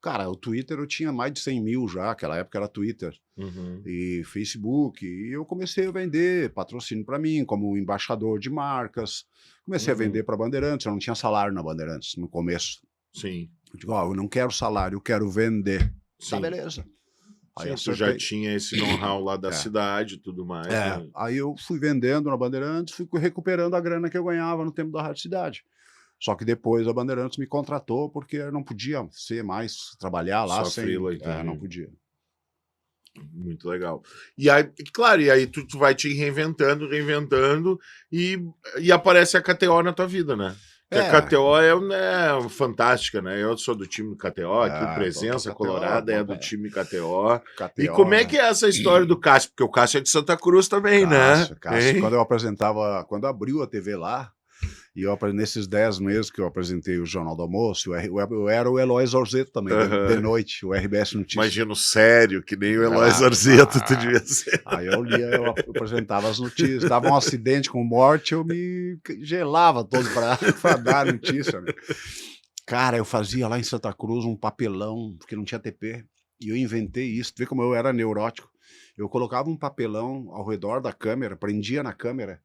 Cara, o Twitter eu tinha mais de 100 mil já, aquela época era Twitter. Uhum. E Facebook, e eu comecei a vender patrocínio para mim, como embaixador de marcas. Comecei a vender para Bandeirantes, eu não tinha salário na Bandeirantes no começo. Sim. Eu digo, eu não quero salário, eu quero vender. Sim. Tá, beleza. Aí Sim, tu já tinha esse know-how lá da cidade e tudo mais. Né? Aí eu fui vendendo na Bandeirantes, fui recuperando a grana que eu ganhava no tempo da Rádio Cidade. Só que depois a Bandeirantes me contratou porque eu não podia ser mais, trabalhar lá Só sem... freela, entendi. não podia. Muito legal. E aí, claro, e aí tu vai te reinventando e aparece a KTO na tua vida, né? Porque a KTO é fantástica, né? Eu sou do time KTO, aqui o Presença Colorada é do time KTO. E como é que é essa história do Cássio? Porque o Cássio é de Santa Cruz também, Cássio, né? Quando eu apresentava, quando abriu a TV lá, e nesses 10 meses que eu apresentei o Jornal do Almoço, eu era o Eloy Zorzeto também, de noite, o RBS Notícias. Imagino sério, que nem o Eloy Zorzeto tu devia ser. Aí eu lia, eu apresentava as notícias, dava um acidente com morte, eu me gelava todo para dar a notícia. Né? Cara, eu fazia lá em Santa Cruz um papelão, porque não tinha TP, e eu inventei isso, vê como eu era neurótico. Eu colocava um papelão ao redor da câmera, prendia na câmera,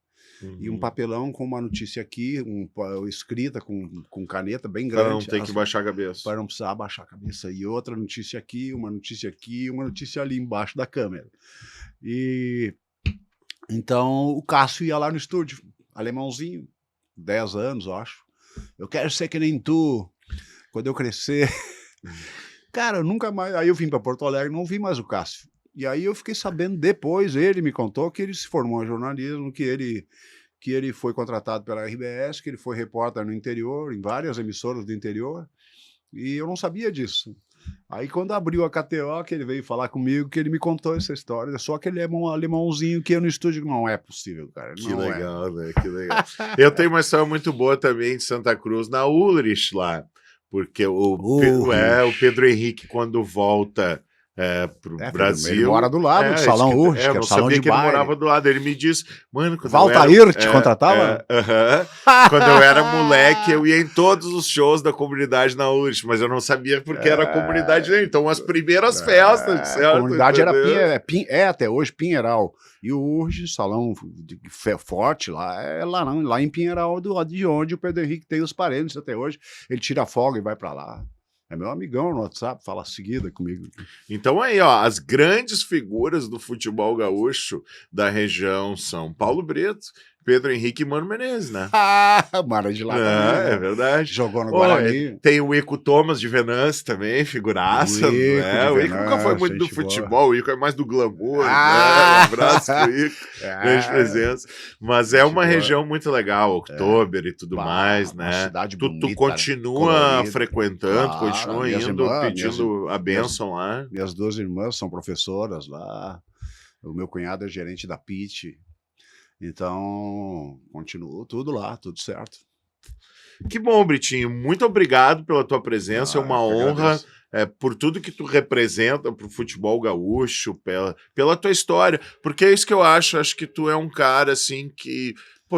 e um papelão com uma notícia aqui, escrita com caneta bem grande. Para não ter que baixar a cabeça. Para não precisar baixar a cabeça. E outra notícia aqui, uma notícia aqui, uma notícia ali embaixo da câmera. E então o Cássio ia lá no estúdio, alemãozinho, 10 anos, eu acho. Eu quero ser que nem tu, quando eu crescer. Cara, eu nunca mais... Aí eu vim para Porto Alegre, não vi mais o Cássio. E aí eu fiquei sabendo depois, ele me contou que ele se formou em jornalismo, que ele foi contratado pela RBS, que ele foi repórter no interior, em várias emissoras do interior, e eu não sabia disso. Aí quando abriu a KTO, que ele veio falar comigo, que ele me contou essa história, só que ele é um alemãozinho que ia no estúdio, não é possível, cara. Que legal, né? Que legal. Eu tenho uma história muito boa também de Santa Cruz, na Ulrich lá, porque o Pedro Henrique, quando volta... pro Brasil. Ele mora do lado do Salão Urch, que é o salão de baile. Ele morava do lado. Ele me disse, mano, quando Valtair te contratava? Quando eu era moleque, eu ia em todos os shows da comunidade na Urch, mas eu não sabia porque era a comunidade dele. Então, as primeiras festas, certo? A comunidade era até hoje Pinheiral. E o Urge, salão forte lá, é lá em Pinheiral, de onde o Pedro Henrique tem os parentes até hoje. Ele tira folga e vai pra lá. É meu amigão no WhatsApp, fala seguida comigo. Então aí, ó, as grandes figuras do futebol gaúcho da região são Paulo Brito, Pedro Henrique e Mano Menezes, né? Mara de lá. É verdade. Jogou no Guarani. Tem o Ico Thomas de Venâncio também, figuraça. O Ico nunca foi muito do futebol, o Ico é mais do glamour. Né? Um abraço pro Ico, grande presença. Mas é uma região muito legal, Oktober e tudo mais, né? Cidade tu bonita, continua frequentando, Claro, continua indo, pedindo a bênção lá. Minhas 2 irmãs são professoras lá. O meu cunhado é gerente da PIT. Então, continuo tudo lá, tudo certo. Que bom, Britinho. Muito obrigado pela tua presença. É uma honra por tudo que tu representa para o futebol gaúcho, pela tua história. Porque é isso que eu acho. Acho que tu é um cara assim que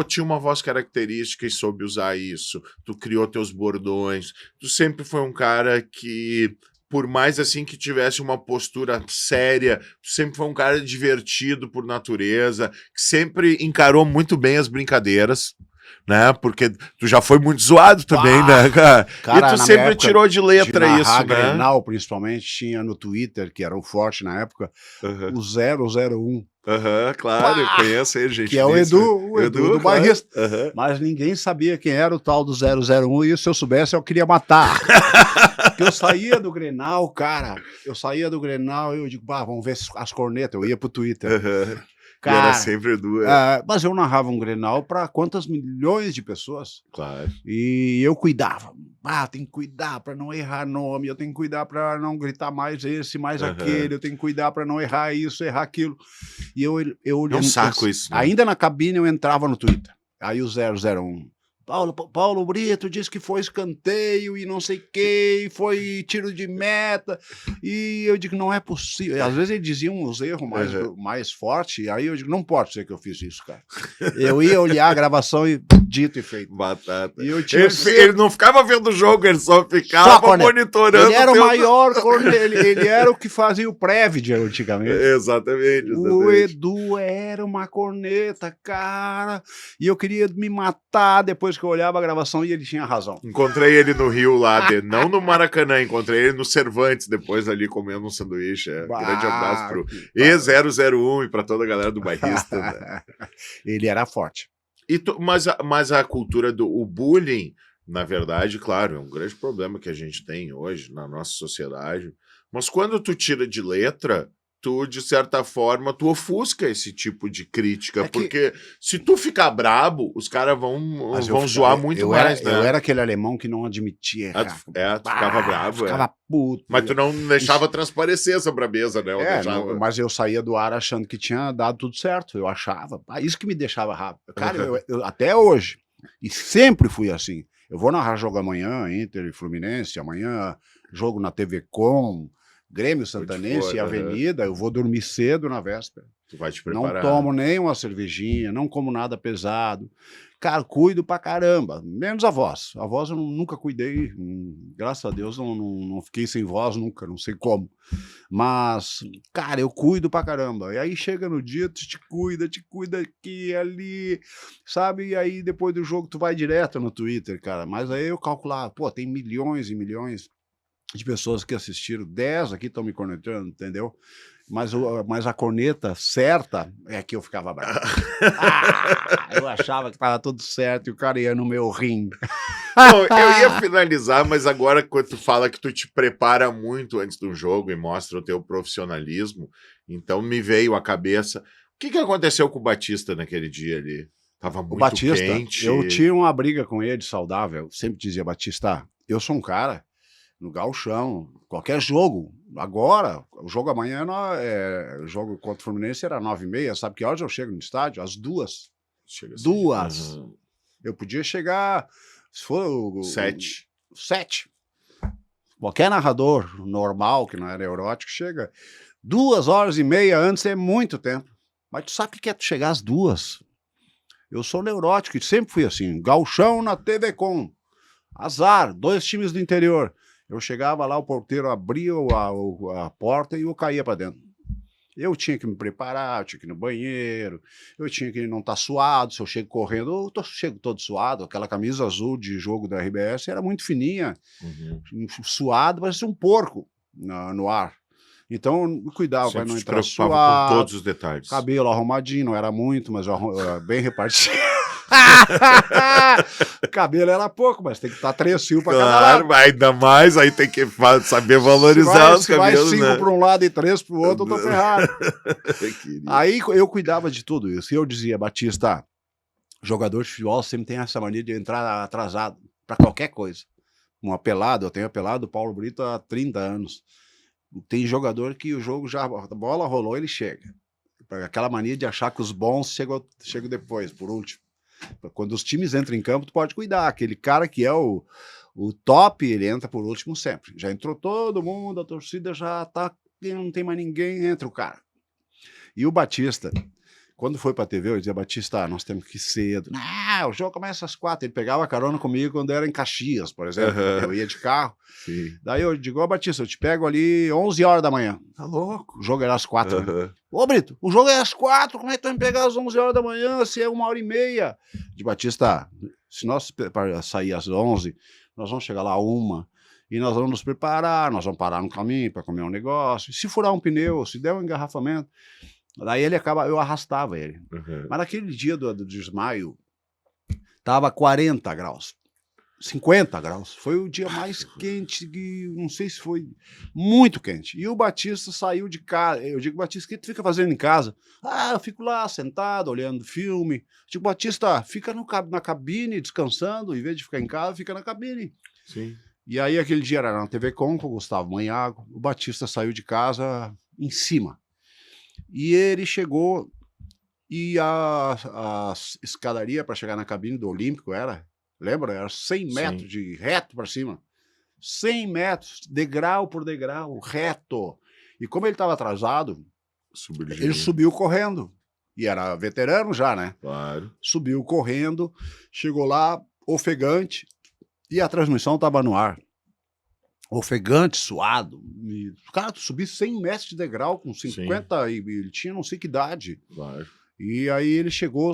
tinha uma voz característica e soube usar isso. Tu criou teus bordões. Tu sempre foi um cara que... por mais assim que tivesse uma postura séria, sempre foi um cara divertido por natureza, que sempre encarou muito bem as brincadeiras, né? Porque tu já foi muito zoado também, né, cara? E tu sempre tirou de letra isso, né? Grenal, principalmente, tinha no Twitter, que era o forte na época, o 001. Aham, claro, eu Pá! conheço ele, gente. Que é o Edu do claro. bairrista. Aham. Mas ninguém sabia quem era o tal do 001 e se eu soubesse eu queria matar. Porque eu saía do Grenal, cara, e eu digo, vamos ver as cornetas, eu ia pro Twitter. Aham. E Cara, era sempre Edu, mas eu narrava um Grenal para quantas milhões de pessoas? Claro. E eu cuidava. Tem que cuidar para não errar nome, eu tenho que cuidar para não gritar mais esse, mais Aham. aquele, eu tenho que cuidar para não errar isso, errar aquilo. E eu É um saco isso, né? Ainda na cabine eu entrava no Twitter. Aí o 001. Paulo Brito disse que foi escanteio e não sei o que, foi tiro de meta, e eu digo, não é possível. Às vezes eles diziam uns erros mais fortes, aí eu digo, não pode ser que eu fiz isso, cara. Eu ia olhar a gravação e dito e feito. Batata. E eu tinha Ele não ficava vendo o jogo, ele só ficava monitorando. Ele era o maior corneta, ele era o que fazia o Previd antigamente. Exatamente. O Edu era uma corneta, cara, e eu queria me matar depois que eu olhava a gravação e ele tinha razão. Encontrei ele no Rio lá, não no Maracanã, encontrei ele no Cervantes, depois ali comendo um sanduíche. Grande abraço pro E001 e pra toda a galera do bairrista. Né? Ele era forte. Mas a cultura o bullying, na verdade, claro, é um grande problema que a gente tem hoje na nossa sociedade. Mas quando tu tira de letra, tu, de certa forma, tu ofusca esse tipo de crítica, porque se tu ficar brabo, os caras vão zoar muito mais, né? Eu era aquele alemão que não admitia. Tu ficava bravo, ficava puto. Mas tu não deixava transparecer essa brabeza, né? Mas eu saía do ar achando que tinha dado tudo certo, eu achava. Isso que me deixava rápido. Cara, eu até hoje, e sempre fui assim, eu vou narrar jogo amanhã, Inter e Fluminense, amanhã jogo na TV Com, Grêmio Santanense e Avenida, eu vou dormir cedo na véspera. Tu vai te preparar. Não tomo nem uma cervejinha, não como nada pesado. Cara, cuido pra caramba. Menos a voz. A voz eu nunca cuidei. Graças a Deus não fiquei sem voz nunca, não sei como. Mas, cara, eu cuido pra caramba. E aí chega no dia, tu te cuida aqui, ali, sabe? E aí depois do jogo tu vai direto no Twitter, cara. Mas aí eu calculava, tem milhões e milhões de pessoas que assistiram, 10 aqui estão me cornetando, entendeu? Mas a corneta certa é que eu ficava bravo. Eu achava que estava tudo certo e o cara ia no meu rim. Bom, eu ia finalizar, mas agora quando tu fala que tu te prepara muito antes do jogo e mostra o teu profissionalismo, então me veio à cabeça, o que aconteceu com o Batista naquele dia ali? Tava muito quente. Eu tinha uma briga com ele saudável, sempre dizia, Batista, eu sou um cara no gauchão, qualquer jogo. Agora, o jogo amanhã, o jogo contra o Fluminense era 9h30, sabe que horas eu chego no estádio? Às 2h. Chega assim. 2h. Uhum. Eu podia chegar, se for 7h. Qualquer narrador normal, que não é neurótico, chega 2h30 antes, é muito tempo. Mas tu sabe o que é tu chegar às 2h? Eu sou neurótico e sempre fui assim, gauchão na TV Com. Azar, 2 times do interior. Eu chegava lá, o porteiro abria a porta e eu caía para dentro. Eu tinha que me preparar, eu tinha que ir no banheiro, eu tinha que não estar suado. Se eu chego correndo, eu chego todo suado. Aquela camisa azul de jogo da RBS era muito fininha, suado, parecia um porco no ar. Então eu cuidava para não entrar suado. Com todos os detalhes. Cabelo arrumadinho, não era muito, mas bem repartido. Cabelo era pouco, mas tem que estar 3 fios para cada lado. Claro, ainda mais, aí tem que saber valorizar os cabelos, se vai 5 para um lado e 3 para o outro, eu tô ferrado. Aí eu cuidava de tudo isso. E eu dizia, Batista, jogador de futebol sempre tem essa mania de entrar atrasado para qualquer coisa. Eu tenho apelado o Paulo Brito há 30 anos. Tem jogador que o jogo a bola rolou, ele chega. Aquela mania de achar que os bons chegam depois, por último. Quando os times entram em campo, tu pode cuidar. Aquele cara que é o top, ele entra por último sempre. Já entrou todo mundo, a torcida já tá, não tem mais ninguém, entra o cara. E o Batista, quando foi pra TV, eu dizia, Batista, nós temos que ir cedo. Não, o jogo começa às 4h. Ele pegava carona comigo quando era em Caxias, por exemplo. Eu ia de carro. Sim. Daí eu digo, Batista, eu te pego ali 11h da manhã. Tá louco? O jogo era às 4h. Né? Ô, Brito, o jogo é às 4h, como é que tu vai me pegar às 11h da manhã, se é 1h30? De Batista, se nós sair às 11h, nós vamos chegar lá 1h, e nós vamos nos preparar, nós vamos parar no caminho para comer um negócio, se furar um pneu, se der um engarrafamento, Daí eu arrastava ele. Uhum. Mas naquele dia do desmaio, tava 40 graus. 50 graus. Foi o dia mais quente, não sei se foi muito quente. E o Batista saiu de casa. Eu digo, Batista, o que tu fica fazendo em casa? Ah, eu fico lá sentado, olhando filme. Eu digo, Batista, fica na cabine, descansando. Em vez de ficar em casa, fica na cabine. Sim. E aí aquele dia era na TV Com o Gustavo Manhago. O Batista saiu de casa em cima. E ele chegou e a escadaria para chegar na cabine do Olímpico lembra? Era 100 metros de reto para cima. 100 metros, degrau por degrau, reto. E como ele estava atrasado, ele subiu correndo. E era veterano já, né? Claro. Subiu correndo, chegou lá, ofegante, e a transmissão estava no ar. Ofegante, suado. E, cara, tu subir 100 metros de degrau com 50 e ele tinha não sei que idade. Claro. E aí ele chegou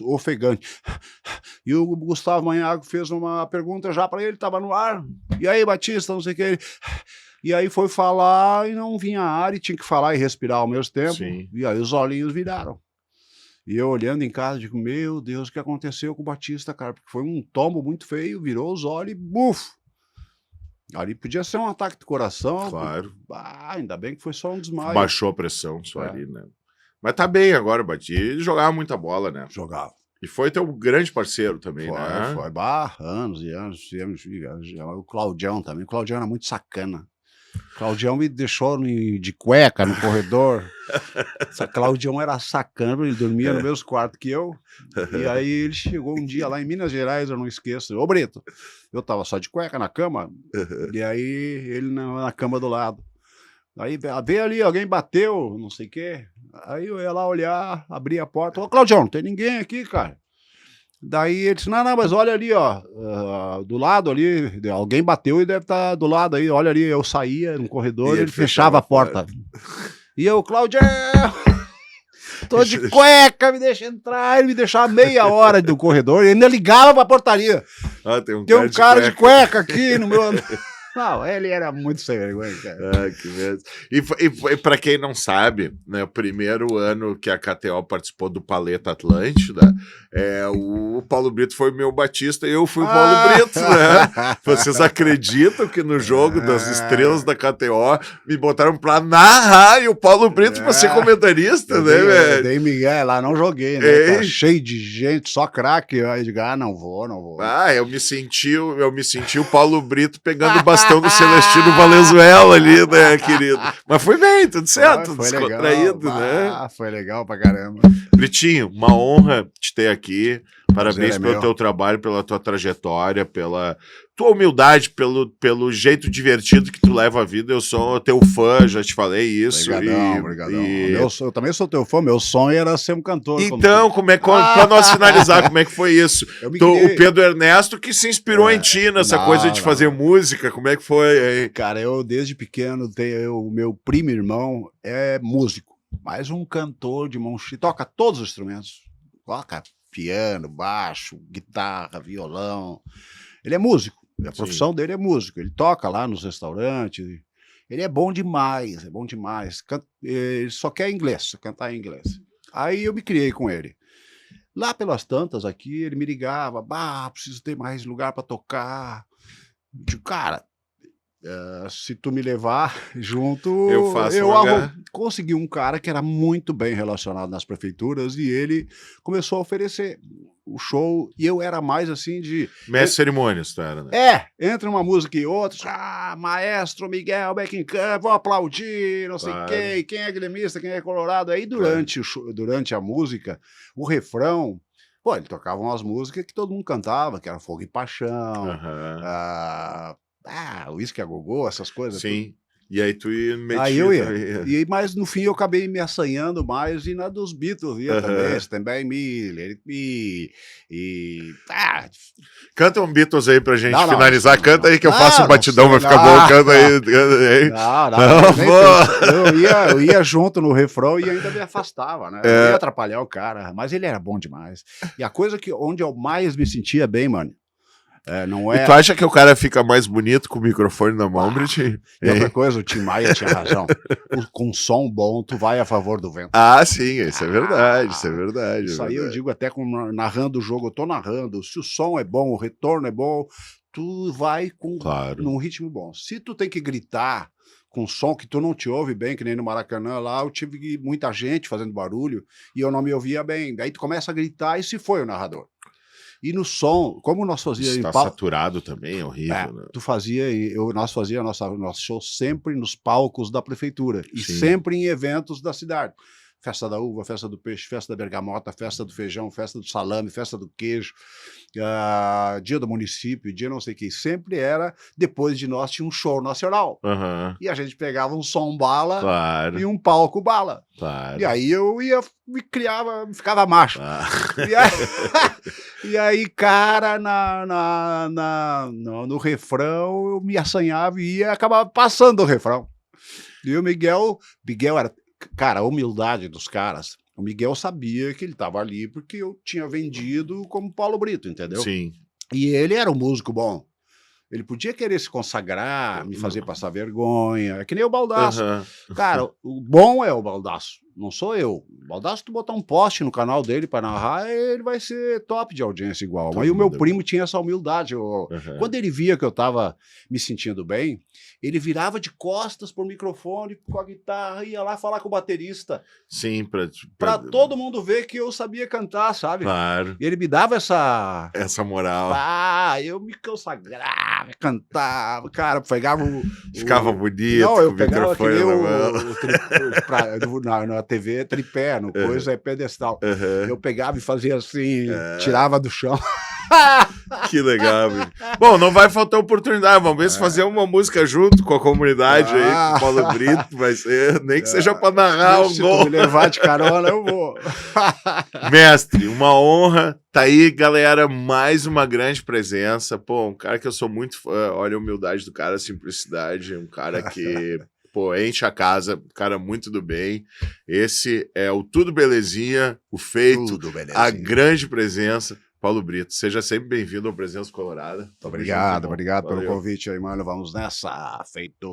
ofegante. E o Gustavo Manhago fez uma pergunta já para ele, estava no ar. E aí, Batista, não sei o que. E aí foi falar e não vinha ar e tinha que falar e respirar ao mesmo tempo. Sim. E aí os olhinhos viraram. E eu olhando em casa, digo, meu Deus, o que aconteceu com o Batista, cara? Porque foi um tombo muito feio, virou os olhos e buf! Ali podia ser um ataque de coração. Claro. Ainda bem que foi só um desmaio. Baixou a pressão só ali, né? Mas tá bem agora, Batista. Ele jogava muita bola, né? Jogava. E foi teu grande parceiro também, né? Foi, anos e anos. O Claudião também. O Claudião era muito sacana. O Claudião me deixou de cueca no corredor. Essa Claudião era sacana, ele dormia no mesmo quarto que eu. E aí ele chegou um dia lá em Minas Gerais, eu não esqueço. Ô, Brito, eu tava só de cueca na cama, e aí ele na cama do lado. Aí veio ali, alguém bateu, não sei o quê. Aí eu ia lá olhar, abri a porta. Ô, Claudião, não tem ninguém aqui, cara. Daí ele disse, não, mas olha ali, ó, do lado ali, alguém bateu e deve estar do lado aí, olha ali, eu saía no corredor e ele fechava a porta. E eu, Claudião, tô de cueca, me deixa entrar, ele me deixava meia hora do corredor e ainda ligava pra portaria. Tem um cara de cueca aqui no meu... Não, ele era muito sem vergonha, cara. Que mesmo. E pra quem não sabe, né, o primeiro ano que a KTO participou do Paleta Atlântida, o Paulo Brito foi meu Batista e eu fui o Paulo Brito, né? Vocês acreditam que no jogo das estrelas da KTO me botaram pra narrar e o Paulo Brito pra ser comentarista, né, velho? Dei Miguel lá, não joguei, né? Tá cheio de gente, só craque. Aí eu digo, não vou. Eu me senti o Paulo Brito pegando bastante do Celestino Valenzuela ali, né, querido? Mas foi bem, tudo certo, foi descontraído, legal, né? Foi legal pra caramba. Britinho, uma honra te ter aqui. Parabéns pelo meu. teu trabalho, pela tua trajetória, pela tua humildade, pelo jeito divertido que tu leva a vida. Eu sou teu fã, já te falei isso. Obrigadão. Eu também sou teu fã, meu sonho era ser um cantor. Então, pra nós finalizar, como é que foi isso? O Pedro Ernesto que se inspirou em ti nessa coisa de fazer música, como é que foi? Hein? Cara, eu desde pequeno, o meu primo irmão é músico, mas um cantor de mão cheia, toca todos os instrumentos, toca piano, baixo, guitarra, violão. Ele é músico, a profissão dele é músico. Ele toca lá nos restaurantes. Ele é bom demais, ele só quer inglês, cantar em inglês. Aí eu me criei com ele. Lá pelas tantas aqui, ele me ligava, preciso ter mais lugar para tocar. Eu digo, cara, se tu me levar junto, eu consegui um cara que era muito bem relacionado nas prefeituras e ele começou a oferecer o show e eu era mais assim de... Mestre cerimônias, tu era, né? Entre uma música e outra, maestro Miguel Beckenkamp, vou aplaudir, não sei quem é gremista, quem é colorado. Aí durante o show, durante a música, o refrão, ele tocava umas músicas que todo mundo cantava, que era Fogo e Paixão, Whisky a Gogô, essas coisas. Sim. Tudo. E aí tu ia meter. Aí eu ia. Mas no fim eu acabei me assanhando mais e na dos Beatles ia também. Stand By Me, Let It Be. Canta um Beatles aí pra gente finalizar. Canta aí que eu faço um batidão, vai ficar bom. Canta aí. Eu ia junto no refrão e ainda me afastava, né? Eu ia atrapalhar o cara, mas ele era bom demais. E a coisa onde eu mais me sentia bem, mano, Não E é. tu acha que o cara fica mais bonito com o microfone na mão, Britinho? E outra coisa, o Tim Maia tinha razão. Com som bom, tu vai a favor do vento. Ah, sim, isso é verdade, isso é verdade. Isso é aí eu verdade. digo até narrando o jogo, eu tô narrando. Se o som é bom, o retorno é bom, tu vai Claro. num ritmo bom. Se tu tem que gritar com som que tu não te ouve bem, que nem no Maracanã lá, eu tive muita gente fazendo barulho e eu não me ouvia bem. Daí tu começa a gritar e se foi o narrador. E no som, como nós fazíamos Está saturado também, é horrível, né? nós fazíamos nosso show sempre nos palcos da prefeitura e Sim. sempre em eventos da cidade. Festa da uva, festa do peixe, festa da bergamota, festa do feijão, festa do salame, festa do queijo, dia do município, dia não sei o que. Sempre era, depois de nós, tinha um show nacional. Aham, E a gente pegava um som bala claro, e um palco bala. claro. E aí eu ficava macho. Ah. E aí, cara, no refrão, eu me assanhava e acabava passando o refrão. E o Miguel era, cara, a humildade dos caras. O Miguel sabia que ele estava ali porque eu tinha vendido como Paulo Brito, entendeu? Sim. E ele era um músico bom. Ele podia querer se consagrar, me fazer passar vergonha, é que nem o Baldasso. Aham. Cara, o bom é o Baldasso, não sou eu. O Baldasso, tu botar um post no canal dele para narrar, ele vai ser top de audiência igual. Todo Aí o meu mundo. primo tinha essa humildade. Aham. Quando ele via que eu tava me sentindo bem, ele virava de costas pro microfone, com a guitarra, ia lá falar com o baterista, Sim, pra todo mundo ver que eu sabia cantar, sabe? Claro, E ele me dava essa... essa moral. eu me consagrava, cantava, cara, pegava Ficava bonito, não, com eu o pegava que microfone nem na mão. na TV tripé, no coisa é pedestal. Aham. Eu pegava e fazia assim, tirava do chão. Que legal, amigo. Bom, não vai faltar oportunidade. Vamos ver se fazer uma música junto com a comunidade aí, com o Paulo Brito, vai ser, nem que seja para narrar um Se tu gol. me levar de carona, eu vou. Mestre, uma honra. Tá aí, galera, mais uma grande presença. Pô, um cara que eu sou muito fã. Olha a humildade do cara, a simplicidade. Um cara que, pô, enche a casa, um cara muito do bem. Esse é o Tudo Belezinha, o feito, Tudo beleza. a grande presença. Paulo Brito, seja sempre bem-vindo ao Presença Colorada. Obrigado pelo Valeu. convite aí, mano. Vamos nessa. Feito.